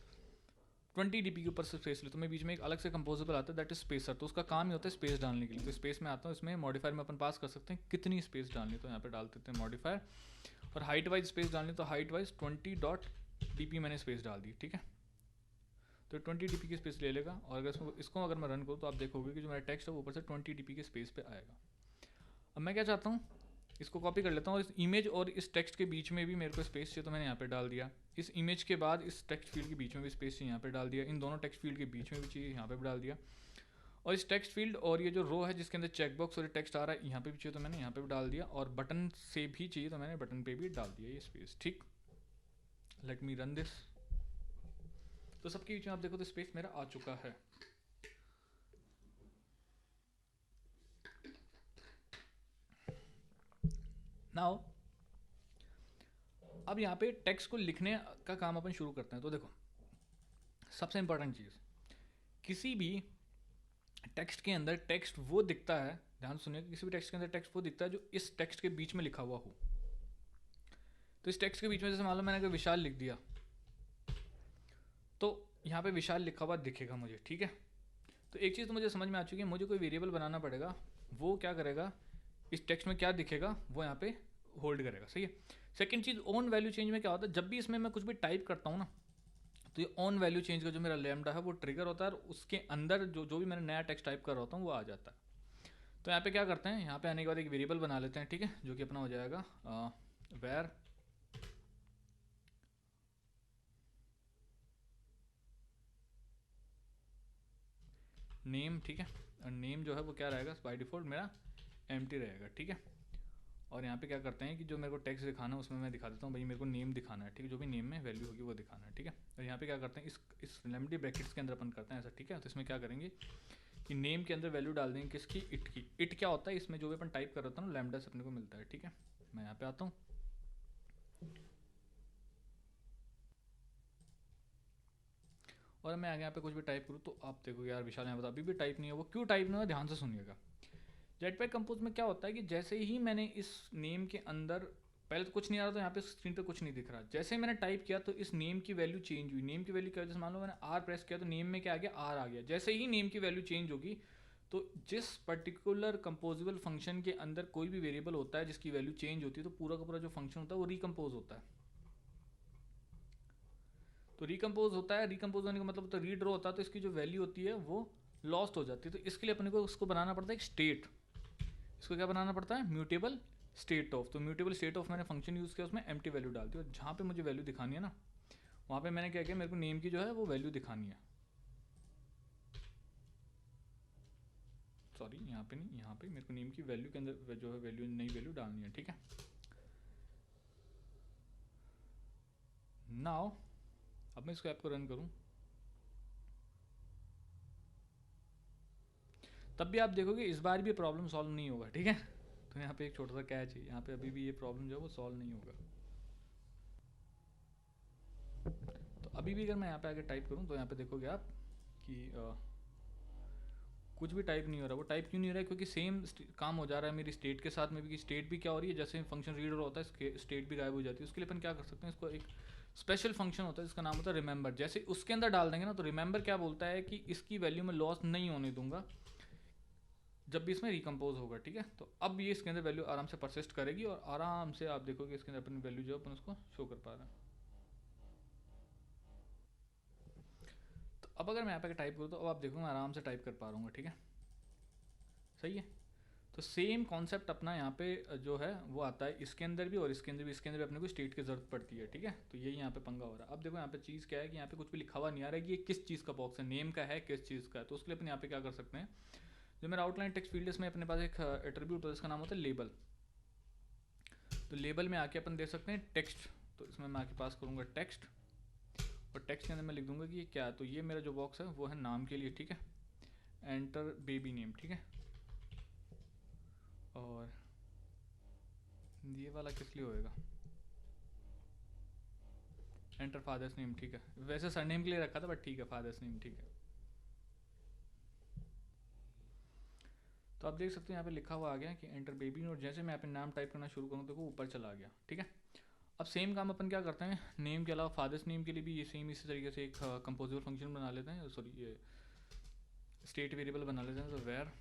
20 dp के ऊपर से स्पेस ले, तो मैं बीच में एक अलग से कंपोजेबल आता है, दैट इज स्पेसर। तो उसका काम ही होता है स्पेस डालने के लिए। तो स्पेस में आता हूँ, इसमें मॉडिफायर में अपन पास कर सकते हैं कितनी स्पेस डालनी, तो यहाँ पे डाल देते हैं मॉडिफायर। और हाइट वाइज स्पेस डालनी, तो हाइट वाइज 20.dp मैंने स्पेस डाल दी, ठीक है। तो 20 dp की स्पेस ले लेगा, और अगर इसको अगर मैं रन करूँ तो आप देखोगे कि जो मेरा टेक्स्ट है वो ऊपर से 20 dp के स्पेस पे आएगा। अब मैं क्या चाहता हूँ, इसको कॉपी कर लेता हूँ, और इस इमेज और इस टेक्स्ट के बीच में भी मेरे को स्पेस चाहिए, तो मैंने यहाँ पे डाल दिया। इस इमेज के बाद इस टेक्स्ट फील्ड के बीच में भी स्पेस चाहिए, यहाँ पे डाल दिया। इन दोनों टेक्स्ट फील्ड के बीच में भी चाहिए, यहाँ पे भी डाल दिया। और इस टेक्स्ट फील्ड और ये जो रो है जिसके अंदर चेक बॉक्स और ये टेक्स्ट आ रहा है, यहाँ पे भी चाहिए तो मैंने यहाँ पे भी डाल दिया। और बटन से भी चाहिए तो मैंने बटन पे भी डाल दिया ये स्पेस, ठीक। Let me run this. तो सबके बीच में आप देखो तो स्पेस मेरा आ चुका है। नाउ अब यहाँ पे टेक्स्ट को लिखने का काम अपन शुरू करते हैं। तो देखो सबसे इंपॉर्टेंट चीज़, किसी भी टेक्स्ट के अंदर टेक्स्ट वो दिखता है, ध्यान सुनिए, किसी भी टेक्स्ट के अंदर टेक्स्ट वो दिखता है जो इस टेक्स्ट के बीच में लिखा हुआ हो। तो इस टेक्स्ट के बीच में जैसे मान लो मैंने अगर विशाल लिख दिया, तो यहाँ पे विशाल लिखा हुआ दिखेगा मुझे, ठीक है। तो एक चीज़ तो मुझे समझ में आ चुकी है, मुझे कोई वेरिएबल बनाना पड़ेगा, वो क्या करेगा, इस टेक्स्ट में क्या दिखेगा वो यहाँ पे होल्ड करेगा, सही है। Second cheese, on value change में क्या होता है, जब भी इसमें मैं कुछ भी टाइप करता हूँ ना, तो ये ऑन वैल्यू चेंज का जो मेरा लैम्डा है वो ट्रिगर होता है, और उसके अंदर जो भी मैंने नया टेक्स्ट टाइप कर रहा होता हूँ वो आ जाता है। तो यहाँ पे क्या करते हैं, यहाँ पे आने के बाद एक वेरिएबल बना लेते हैं, ठीक है, जो कि अपना हो जाएगा where नेम, ठीक है। और नेम जो है वो क्या रहेगा, बाय डिफॉल्ट मेरा एम्प्टी रहेगा, ठीक है। और यहाँ पे क्या करते हैं कि जो मेरे को टेक्स्ट दिखाना है उसमें मैं दिखा देता हूँ भाई मेरे को नेम दिखाना है, ठीक है, जो भी नेम में वैल्यू होगी वो दिखाना है, ठीक है। और यहाँ पे क्या करते हैं, इस लेमडी ब्रैकेट्स के अंदर अपन करते हैं ऐसा, ठीक है। तो इसमें क्या करेंगे कि नेम के अंदर वैल्यू डाल देंगे किसकी, इट की। इट क्या होता है, इसमें जो भी अपन टाइप कर रहा था ना लैम्डा से अपने को मिलता है, ठीक है। मैं यहाँ पे आता हूँ, और मैं आगे यहाँ पे कुछ भी टाइप करूँ तो आप देखो यार विशाल यहाँ पर अभी भी टाइप नहीं है, वो क्यों टाइप नहीं हुआ ध्यान से सुनिएगा। जेटपैक कंपोज में क्या होता है कि जैसे ही मैंने इस नेम के अंदर, पहले तो कुछ नहीं आ रहा था, यहाँ पे स्क्रीन पे कुछ नहीं दिख रहा, जैसे ही मैंने टाइप किया तो इस नेम की वैल्यू चेंज हुई। नेम की वैल्यू क्या, जैसे मान लो मैंने आर प्रेस किया तो नेम में क्या आ गया, आर आ गया। जैसे ही नेम की वैल्यू चेंज होगी तो जिस पर्टिकुलर कंपोजिबल फंक्शन के अंदर कोई भी वेरिएबल होता है जिसकी वैल्यू चेंज होती है तो पूरा का पूरा जो फंक्शन होता है वो रिकम्पोज होता है। तो रिकम्पोज होता है, रिकम्पोज होने का मतलब तो रीड्रॉ होता है, तो इसकी जो वैल्यू होती है वो लॉस्ट हो जाती है। तो इसके लिए अपने को उसको बनाना पड़ता है एक स्टेट। इसको क्या बनाना पड़ता है, म्यूटेबल स्टेट ऑफ। तो म्यूटेबल स्टेट ऑफ मैंने फंक्शन यूज़ किया, उसमें एम्प्टी वैल्यू डाल दी, और जहाँ पे मुझे वैल्यू दिखानी है ना वहाँ पे मैंने क्या किया, मेरे को नेम की जो है वो वैल्यू दिखानी है, सॉरी यहाँ पे नहीं, यहाँ पे मेरे को नेम की वैल्यू के अंदर जो है वैल्यू, नई वैल्यू डालनी है, ठीक है। नाउ अब मैं इसको ऐप को रन करूँ तब भी आप देखोगे इस बार भी प्रॉब्लम सॉल्व नहीं होगा, ठीक है। तो यहाँ पे एक छोटा सा कैच है, यहाँ पे अभी भी ये प्रॉब्लम जो है वो सॉल्व नहीं होगा। तो अभी भी अगर मैं यहाँ पे आके टाइप करूँ तो यहाँ पे देखोगे आप कि कुछ भी टाइप नहीं हो रहा। वो टाइप क्यों नहीं हो रहा है, क्योंकि सेम काम हो जा रहा है मेरी स्टेट के साथ में भी, कि स्टेट भी क्या हो रही है, जैसे फंक्शन रीडर होता है स्टेट भी गायब हो जाती है। उसके लिए अपन क्या कर सकते हैं, इसको एक स्पेशल फंक्शन होता है जिसका नाम होता है रिमेंबर। जैसे उसके अंदर डाल देंगे ना तो रिमेंबर क्या बोलता है कि इसकी वैल्यू में लॉस नहीं होने दूंगा जब भी इसमें रिकम्पोज होगा, ठीक है। तो अब ये इसके अंदर वैल्यू आराम से परसिस्ट करेगी और आराम से आप देखोगे इसके अंदर अपनी वैल्यू जो अपन उसको शो कर पा रहे हैं। तो अब अगर मैं यहाँ पे टाइप करूँ तो अब आप देखो मैं आराम से टाइप कर पा रहा हूँ, ठीक है, सही है। तो सेम कॉन्सेप्ट अपना यहाँ पे जो है वो आता है इसके अंदर भी और इसके अंदर भी। इसके अंदर भी अपने को स्टेट की जरूरत पड़ती है, ठीक है। तो यही यहाँ पे पंगा हो रहा है। अब देखो यहाँ पे चीज़ क्या है कि यहाँ पे कुछ भी लिखा हुआ नहीं आ रहा है कि ये किस चीज़ का बॉक्स है, नेम का है, किस चीज़ का है। तो उसके लिए अपन यहाँ पे क्या कर सकते हैं, जो मेरा आउटलाइन टेक्स्ट फील्ड है इसमें अपने पास एक एट्रीब्यूट होता है जिसका नाम होता है लेबल। तो लेबल में आके अपन दे सकते हैं टेक्स्ट। तो इसमें मैं आके पास करूँगा टेक्स्ट, और टेक्स्ट के अंदर मैं लिख दूंगा कि ये क्या है। तो ये मेरा जो बॉक्स है वो है नाम के लिए, ठीक है, एंटर बेबी नेम, ठीक है। और ये वाला किस लिए होएगा, एंटर फादर्स नेम, ठीक है। वैसे सरनेम के लिए रखा था बट ठीक है, फादर्स नेम, ठीक है। तो आप देख सकते हैं यहाँ पे लिखा हुआ आ गया कि एंटर बेबी, और जैसे मैं यहाँ पे नाम टाइप करना शुरू करूँ तो वो ऊपर चला गया, ठीक है। अब सेम काम अपन क्या करते हैं, नेम के अलावा फादर्स नेम के लिए भी ये सेम इसी तरीके से एक कंपोजिबल फंक्शन बना लेते हैं, सॉरी ये स्टेट वेरिएबल बना लेते हैं। तो where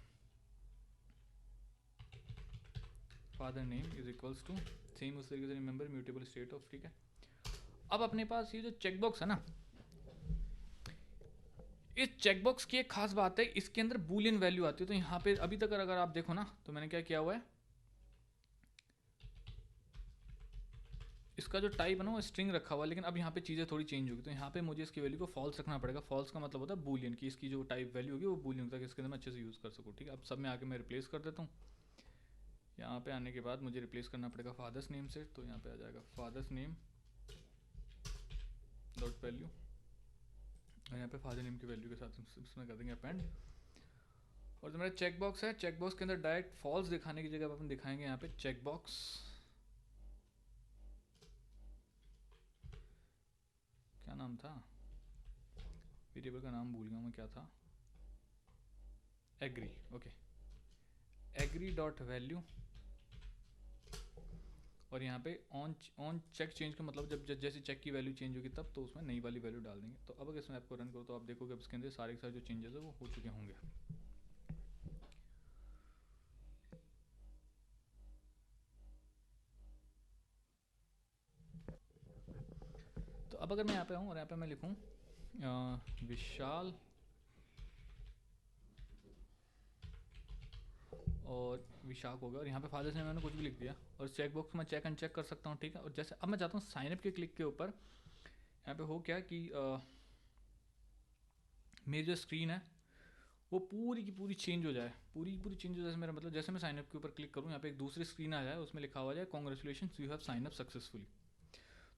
father name is equals to same उस तरीके से रिमेंबर म्यूटेबल स्टेट ऑफ, ठीक है। अब अपने पास ये जो चेकबॉक्स है ना, इस चेकबॉक्स की एक खास बात है, इसके अंदर बूलियन वैल्यू आती है। तो यहाँ पे अभी तक अगर आप देखो ना तो मैंने क्या किया हुआ है, इसका जो टाइप है ना वो स्ट्रिंग रखा हुआ है, लेकिन अब यहाँ पे चीज़ें थोड़ी चेंज होगी। तो यहाँ पे मुझे इसकी वैल्यू को फॉल्स रखना पड़ेगा। फॉल्स का मतलब होता है बूलियन, की इसकी जो टाइप वैल्यू होगी वो बूलियन तक इसके अंदर मैं अच्छे से यूज़ कर सकूँ, ठीक है। अब सब में आके मैं रिप्लेस कर देता हूँ। यहाँ पे आने के बाद मुझे रिप्लेस करना पड़ेगा फादर्स नेम से। तो यहाँ पे आ जाएगा फादर्स नेम डॉट वैल्यू, और यहाँ पे फादर नेम की वैल्यू के साथ इसमें कर देंगे अपेंड। और जो मेरा चेक बॉक्स है, चेक बॉक्स के अंदर डायरेक्ट फॉल्स दिखाने की जगह अपन दिखाएंगे यहाँ पे चेक बॉक्स, क्या नाम था वेरिएबल का नाम भूल गया मैं, क्या था, agree, okay, agree dot value. और यहाँ पे ऑन चेक चेंज का मतलब जैसे चेक की वैल्यू चेंज होगी तब तो उसमें नई वाली वैल्यू डाल देंगे। तो अब अगर इसमें ऐप को रन करो तो आप देखोगे अब इसके अंदर सारे के सारे जो चेंजेस है वो हो चुके होंगे। तो अब अगर मैं यहाँ पे आऊँ और यहाँ पे मैं लिखूँ विशाल और विशाख हो गया, और यहाँ पे फादर्स ने मैंने कुछ भी लिख दिया, और चेक बॉक्स में चेक अनचेक कर सकता हूँ, ठीक है। और जैसे अब मैं चाहता हूँ साइनअप के क्लिक के ऊपर यहाँ पे हो क्या कि मेरी जो स्क्रीन है वो पूरी की पूरी चेंज हो जाए, पूरी की पूरी चेंज हो जाए। मेरा मतलब जैसे मैं साइनअप के ऊपर क्लिक करूँ यहाँ पे एक दूसरी स्क्रीन आ जाए, उसमें लिखा हुआ जाए congratulation you have sign up successfully.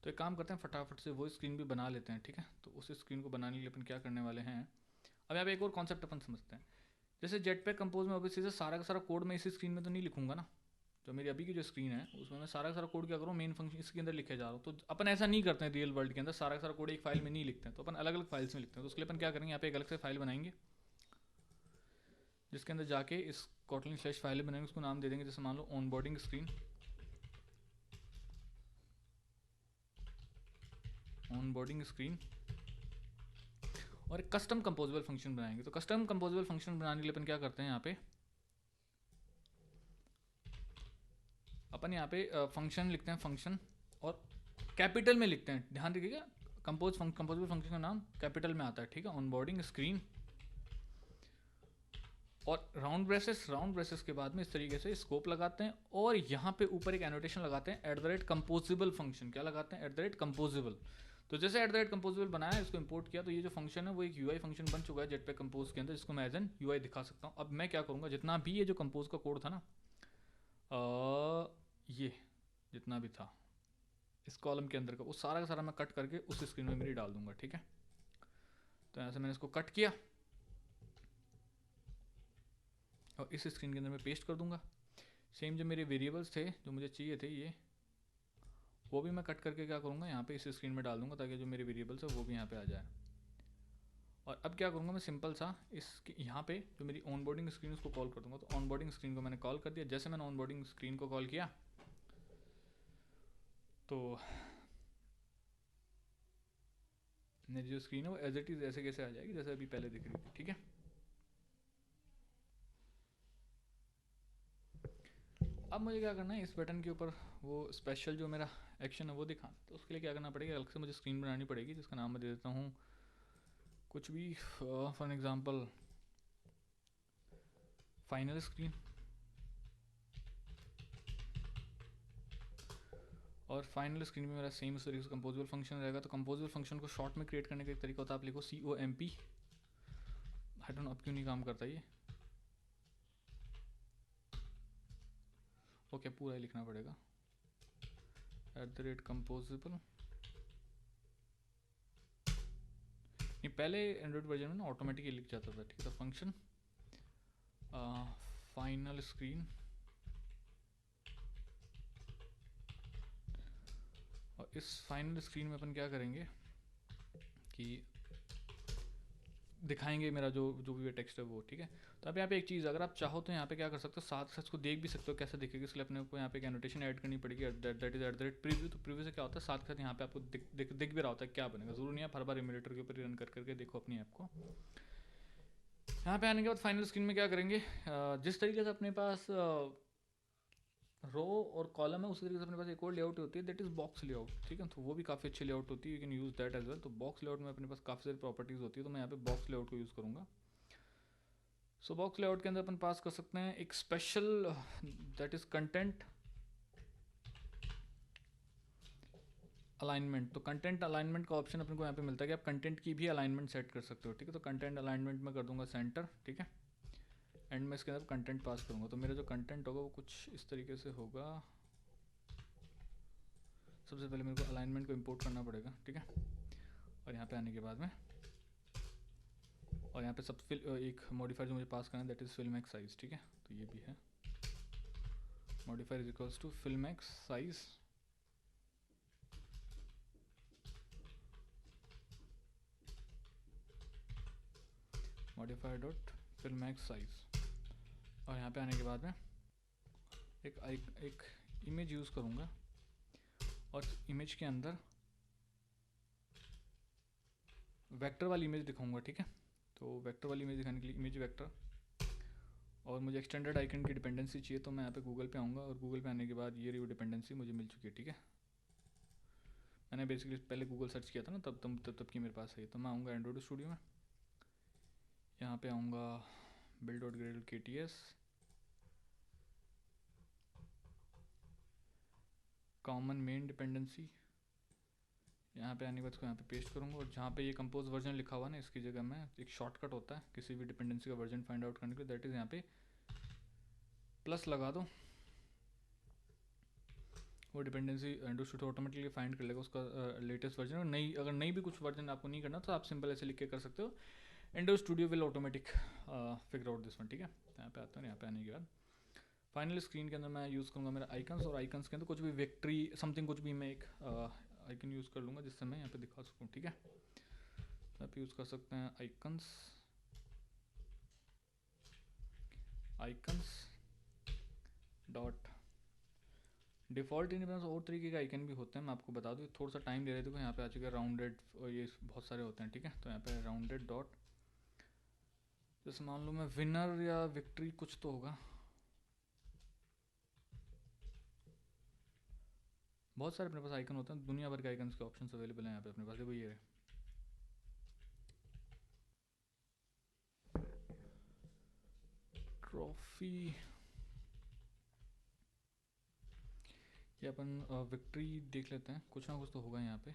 तो एक काम करते हैं फटाफट से वो स्क्रीन भी बना लेते हैं, ठीक है। तो उस स्क्रीन को बनाने के लिए अपन क्या करने वाले हैं, अब यहाँ पे एक और कॉन्सेप्ट अपन समझते हैं। जैसे जेटपैक कंपोज में ऑब्वियसली से सारा का सारा कोड मैं इसी स्क्रीन में तो नहीं लिखूंगा ना। जो मेरी अभी की जो स्क्रीन है उसमें मैं सारा का सारा कोड क्या करूँ, मेन फंक्शन इसके अंदर लिखे जा रहा हूँ। तो अपन ऐसा नहीं करते हैं रियल वर्ल्ड के अंदर, सारा का सारा कोड एक फाइल में नहीं लिखते हैं, तो अपन अलग अलग फाइल्स में लिखते हैं। तो उसके लिए अपन क्या करेंगे, यहाँ पे एक अलग से फाइल बनाएंगे जिसके अंदर जाके इस कोटलिन स्लैश फाइल बनाएंगे, उसको नाम दे देंगे जैसे मान लो ऑनबोर्डिंग स्क्रीन, ऑनबोर्डिंग स्क्रीन, और एक कस्टम कंपोजेबल फंक्शन बनाएंगे। तो कस्टम कंपोजेबल फंक्शन बनाने के लिए अपन क्या करते हैं, अपन यहाँ पे फंक्शन लिखते हैं, फंक्शन और कैपिटल में लिखते हैं, ध्यान रखिएगा कंपोजेबल फंक्शन का नाम कैपिटल में आता है, ठीक है। ऑनबोर्डिंग स्क्रीन और राउंड ब्रेसेस के बाद में इस तरीके से स्कोप लगाते हैं, और यहाँ पे ऊपर एक एनोटेशन लगाते हैं @composable फंक्शन। क्या लगाते हैं, @composable। तो जैसे @composable बनाया, इसको इंपोर्ट किया, तो ये जो फंक्शन है वो एक यूआई फंक्शन बन चुका है जेटपैक कंपोज के अंदर, जिसको मैं एज एन यूआई दिखा सकता हूँ। अब मैं क्या करूँगा, जितना भी ये जो कंपोज का कोड था ना, ये जितना भी था इस कॉलम के अंदर का, वो सारा का सारा मैं कट करके उस स्क्रीन में मेरी डाल दूंगा, ठीक है। तो ऐसे मैंने इसको कट किया और इस स्क्रीन के अंदर मैं पेस्ट कर दूंगा। सेम जो मेरे वेरिएबल्स थे जो मुझे चाहिए थे ये, वो भी मैं कट करके क्या करूँगा, यहाँ पे इस स्क्रीन में डाल दूंगा, ताकि जो मेरे वेरिएबल्स है वो भी यहाँ पे आ जाए। और अब क्या करूँगा मैं, सिंपल सा इस यहाँ पे जो मेरी ऑनबोर्डिंग स्क्रीन उसको कॉल कर दूँगा। तो ऑनबोर्डिंग स्क्रीन को मैंने कॉल कर दिया। जैसे मैंने ऑनबोर्डिंग स्क्रीन को कॉल किया तो मेरी जो स्क्रीन है वो एज इट इज़ ऐसे कैसे आ जाएगी जैसे अभी पहले दिख रही थी, ठीक है। अब मुझे क्या करना है, इस बटन के ऊपर वो स्पेशल जो मेरा एक्शन है वो दिखा, तो उसके लिए क्या करना पड़ेगा, अलग से मुझे स्क्रीन बनानी पड़ेगी, जिसका नाम मैं दे देता हूँ कुछ भी, फॉर एग्जांपल फाइनल स्क्रीन। और फाइनल स्क्रीन में मेरा सेम उस तरीके से कंपोजेबल फंक्शन रहेगा। तो कंपोजेबल फंक्शन को शॉर्ट में क्रिएट करने का एक तरीका होता है, आप लिखो COMP। आई डोंट नो अब क्यों नहीं काम करता ये, ओके पूरा ही लिखना पड़ेगा, @composable। नहीं, पहले एंड्रॉइड वर्जन में ना ऑटोमेटिकली लिख जाता था, ठीक है। फंक्शन फाइनल स्क्रीन, और इस फाइनल स्क्रीन में अपन क्या करेंगे कि दिखाएंगे मेरा जो भी टेक्स्ट है वो, ठीक है। तो अब यहाँ पे एक चीज़, अगर आप चाहो तो यहाँ पे क्या कर सकते हो, साथ साथ इसको देख भी सकते हो कैसे दिखेगी। इसलिए अपने को यहाँ पे एक एनोटेशन ऐड करनी पड़ेगी, दैट इज @preview। तो प्रीव्यू से क्या होता है, साथ साथ यहाँ पे आपको दिख भी रहा होता है क्या बनेगा। जरूर नहीं है हर बार इम्यूलेटर के ऊपर रन करके देखो अपनी ऐप को। यहाँ पे आने के बाद फाइनल स्क्रीन में क्या करेंगे, जिस तरीके से अपने पास रो और कॉलम है उसी तरीके से अपने पास एक और लेआउट होती है, दैट इज बॉक्स लेआउट, ठीक है। तो वो भी काफ़ी अच्छी लेआउट होती है, you can use that as well. तो बॉक्स लेआउट में अपने पास काफ़ी सारी प्रॉपर्टीज़ होती है, तो मैं यहाँ पे बॉक्स लेआउट को यूज़ करूँगा। सो बॉक्स लेआउट के अंदर अपन पास कर सकते हैं एक special, that is content alignment. तो कंटेंट अलाइनमेंट का ऑप्शन अपने को यहाँ पे मिलता है कि आप कंटेंट की भी अलाइनमेंट सेट कर सकते हो, ठीक है। तो कंटेंट अलाइनमेंट में कर दूंगा सेंटर, ठीक है। एंड में इसके अंदर कंटेंट पास करूँगा, तो मेरा जो कंटेंट होगा वो कुछ इस तरीके से होगा। सबसे पहले मेरे को अलाइनमेंट को इंपोर्ट करना पड़ेगा, ठीक है। और यहाँ पे आने के बाद में, और यहाँ पे सब एक मॉडिफायर जो मुझे पास करना है दैट इज़ फिल्मैक्स साइज, ठीक है। तो ये भी है modifier is equals to fill max size, modifier dot fill max size. और यहाँ पे आने के बाद में एक इमेज यूज़ करूँगा और इमेज के अंदर वेक्टर वाली इमेज दिखाऊंगा, ठीक है। तो वेक्टर वाली इमेज दिखाने के लिए इमेज वेक्टर, और मुझे एक्सटेंडेड आइकन की डिपेंडेंसी चाहिए, तो मैं यहाँ पे गूगल पे आऊँगा और गूगल पे आने के बाद ये रिव्यू डिपेंडेंसी मुझे मिल चुकी है, ठीक है। मैंने बेसिकली पहले गूगल सर्च किया था ना, तब की मेरे पास है। तो मैं आऊँगा एंड्रॉइड स्टूडियो में, यहाँ पे आऊँगा build dot Gradle KTS, common man dependency, यहाँ पे आने के बाद इसको यहाँ पे पेस्ट करूँगा, और जहाँ पे ये कंपोज वर्जन लिखा हुआ ना, इसकी जगह में एक शॉर्टकट होता है किसी भी डिपेंडेंसी का वर्जन फाइंड आउट करने के लिए, दैट इज़ यहाँ पे प्लस लगा दो। वो dependency Android studio automatically find कर लेगा उसका लेटेस्ट वर्जन। और नई अगर नई भी कुछ वर्जन आपको नहीं करना तो आप सिंपल ऐसे लिख के कर सकते हो, Android studio will automatic figure out this one, ठीक है। यहाँ पे आता हूँ, यहाँ पे आने के बाद फाइनल स्क्रीन के अंदर मैं यूज़ करूँगा मेरा आइकन्स, और आइकन्स के अंदर कुछ भी विक्ट्री समथिंग कुछ भी मैं एक आइकन यूज़ कर लूँगा जिससे मैं यहाँ पे दिखा सकूँ, ठीक है। तो आप यूज़ कर सकते हैं आइकन्स डॉट डिफ़ॉल्ट इनके पास और तरीके के आइकन भी होते हैं, मैं आपको बता दूँ, थोड़ा सा टाइम ले रहे थे। यहाँ पे आ चुका है राउंडेड, और ये बहुत सारे होते हैं, ठीक है। तो यहाँ पे राउंडेड डॉट, जैसे मान लो मैं विनर या विक्ट्री कुछ तो होगा, बहुत सारे अपने पास आइकन होते हैं, दुनिया भर के आइकन्स के ऑप्शंस अवेलेबल हैं यहाँ पे अपने पास। देखो ये ट्रॉफी, ये अपन विक्ट्री देख लेते हैं, कुछ ना कुछ तो होगा यहाँ पे।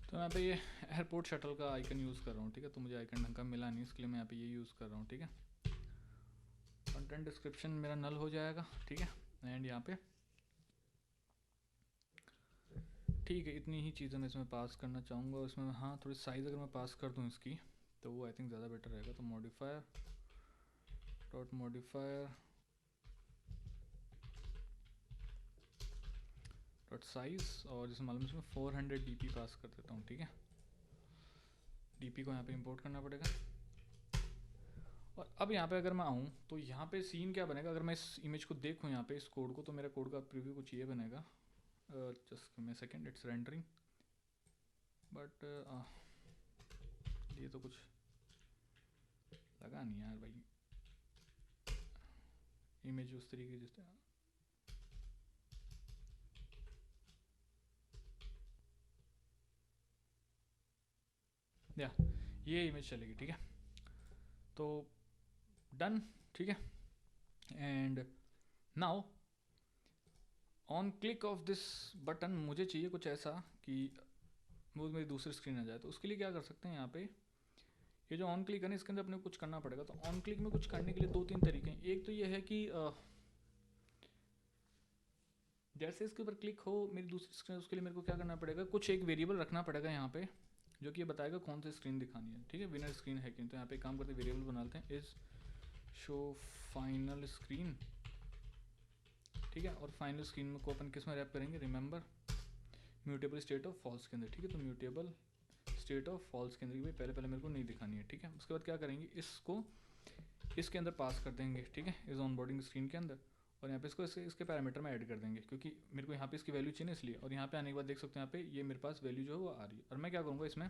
तो यहाँ पे ये एयरपोर्ट शटल का आइकन यूज़ कर रहा हूँ, ठीक है। तो मुझे आइकन ढंग का मिला नहीं, इसके लिए मैं यहाँ पे ये यूज़ कर रहा हूँ, ठीक है। कंटेंट डिस्क्रिप्शन मेरा नल हो जाएगा, ठीक है। एंड यहाँ पे ठीक है, इतनी ही चीज़ें मैं इसमें पास करना चाहूँगा। इसमें हाँ थोड़ी साइज़ अगर मैं पास कर दूँ इसकी, तो वो आई थिंक ज़्यादा बेटर रहेगा। तो मॉडिफायर डॉट साइज़, और जैसे मालूम इसमें 400 dp पास कर देता हूँ, ठीक है। dp को यहाँ पे इंपोर्ट करना पड़ेगा। और अब यहाँ पे अगर मैं आऊँ तो यहाँ पे सीन क्या बनेगा, अगर मैं इस इमेज को देखूँ यहाँ पे इस कोड को, तो मेरा कोड का प्रीव्यू कुछ ये बनेगा। Just give me a second, it's rendering, but ये तो कुछ लगा नहीं यार भाई, इमेज उस तरीके जिस या ये इमेज चलेगी, ठीक है। तो डन, ठीक है। And now on click of this button मुझे चाहिए कुछ ऐसा कि वो मेरी दूसरी स्क्रीन आ जाए। तो उसके लिए क्या कर सकते हैं, यहाँ पे ये जो ऑन क्लिक है ना, इसके अंदर अपने को कुछ करना पड़ेगा। तो ऑन क्लिक में कुछ करने के लिए 2-3 तरीके हैं। एक तो ये है कि जैसे इसके ऊपर क्लिक हो मेरी दूसरी स्क्रीन, उसके लिए मेरे को क्या करना पड़ेगा, कुछ एक वेरिएबल रखना पड़ेगा यहाँ पे, जो कि ये बताएगा कौन सी स्क्रीन दिखानी है, ठीक है। विनर स्क्रीन है कि नहीं, तो यहाँ पे काम करते वेरिएबल बना लेते हैं, इज शो फाइनल स्क्रीन, ठीक है। और फाइनल स्क्रीन को अपन किस में रैप करेंगे, remember mutable state of false के अंदर, ठीक है। तो म्यूटेबल स्टेट ऑफ फॉल्स के अंदर पहले मेरे को नहीं दिखानी है, ठीक है। उसके बाद क्या करेंगे, इसको इसके अंदर पास कर देंगे, ठीक है, इस ऑन बोर्डिंग स्क्रीन के अंदर। और यहाँ पे इसको इसके पैरामीटर में ऐड कर देंगे, क्योंकि मेरे को यहाँ पे इसकी वैल्यू चाहिए इसलिए। और यहाँ पे आने के बाद देख सकते हैं यहाँ पे ये मेरे पास वैल्यू जो है वो आ रही है। और मैं क्या करूँगा, इसमें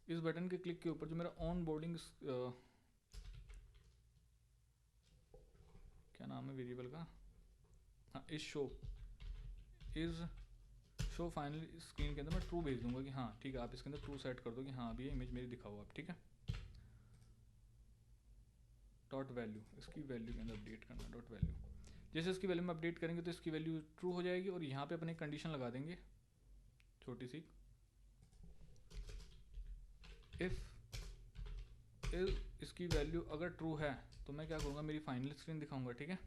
इस बटन के क्लिक के ऊपर जो मेरा ऑन बोर्डिंग क्या नाम है वेरिएबल का, हाँ इस शो फाइनल स्क्रीन के अंदर मैं ट्रू भेज दूंगा कि हाँ ठीक है, आप इसके अंदर ट्रू सेट कर दो कि हाँ अभी ये इमेज मेरी दिखाओ आप, ठीक है। डॉट वैल्यू, इसकी वैल्यू के अंदर अपडेट करना, डॉट वैल्यू। जैसे इसकी वैल्यू में अपडेट करेंगे तो इसकी वैल्यू ट्रू हो जाएगी। और यहाँ पे अपने कंडीशन लगा देंगे छोटी सी, इफ़ इसकी वैल्यू अगर ट्रू है तो मैं क्या करूँगा, मेरी फाइनल स्क्रीन दिखाऊंगा, ठीक है।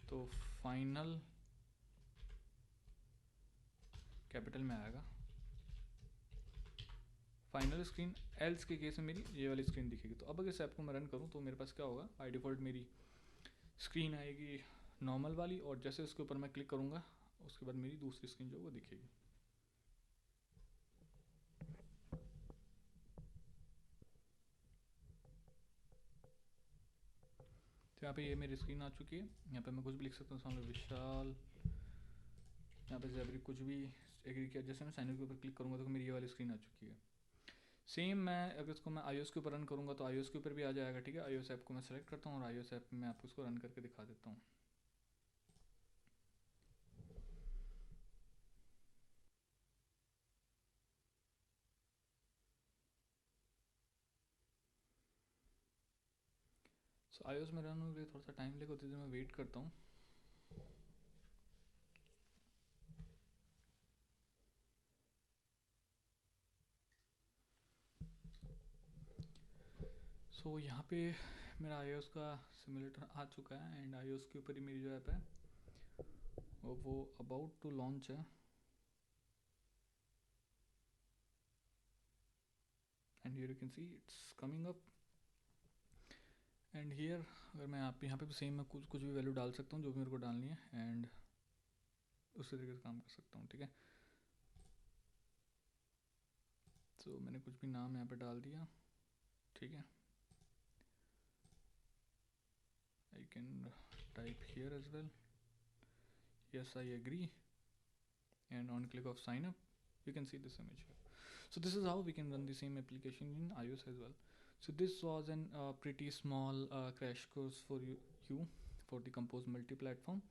तो फाइनल कैपिटल में आएगा, फाइनल स्क्रीन, एल्स के केस में मेरी ये वाली स्क्रीन दिखेगी। तो अब अगर इस ऐप को मैं रन करूँ तो मेरे पास क्या होगा, बाय डिफ़ॉल्ट मेरी स्क्रीन आएगी नॉर्मल वाली, और जैसे उसके ऊपर मैं क्लिक करूँगा उसके बाद मेरी दूसरी स्क्रीन जो वो दिखेगी। तो यहाँ पे ये मेरी स्क्रीन आ चुकी है। यहाँ पे मैं कुछ भी लिख सकता हूँ सामने विशाल, यहाँ पे जैबरी कुछ भी एग्री किया, जैसे मैं साइन के ऊपर क्लिक करूँगा तो मेरी ये वाली स्क्रीन आ चुकी है। सेम मैं अगर इसको मैं iOS के ऊपर रन करूँगा तो iOS के ऊपर भी आ जाएगा, ठीक है। iOS ऐप को मैं सेलेक्ट करता हूँ और iOS ऐप में आपको इसको रन करके दिखा देता हूँ। सो iOS में रन होने के लिए थोड़ा सा टाइम लगेगा, तो मैं वेट करता हूँ। सो यहाँ पे मेरा iOS का सिमुलेटर आ चुका है एंड iOS के ऊपर ही मेरी जो ऐप है वो अबाउट टू लॉन्च है। And here you can see it's coming up. And here अगर मैं यहाँ पे भी सेम मैं कुछ भी वैल्यू डाल सकता हूँ जो भी मेरे को डालनी है एंड उसी तरीके से काम कर सकता हूँ, ठीक है। तो मैंने कुछ भी नाम यहाँ पे डाल दिया, ठीक है। I can type here as well, yes I agree, and on click of sign up you can see this image here. So this is how we can run the same application in iOS as well. So this was an pretty small crash course for you for the Compose multi-platform.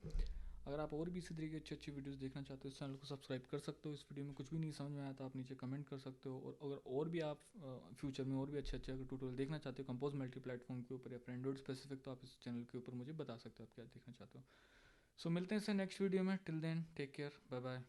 अगर आप और भी इसी तरीके की अच्छी videos देखना चाहते हो इस चैनल को सब्सक्राइब कर सकते हो। इस वीडियो में कुछ भी नहीं समझ में आया तो आप नीचे कमेंट कर सकते हो, और अगर और भी आप फ्यूचर में और भी अच्छे अगर ट्यूटोरियल देखना चाहते हो कंपोज मल्टी प्लेटफॉर्म के ऊपर या फिर एंड्रॉइड स्पेसिफिक, तो आप इस चैनल के ऊपर मुझे बता सकते हो आप क्या देखना चाहते हो। सो मिलते हैं इससे नेक्स्ट वीडियो में। Till then take care, bye bye.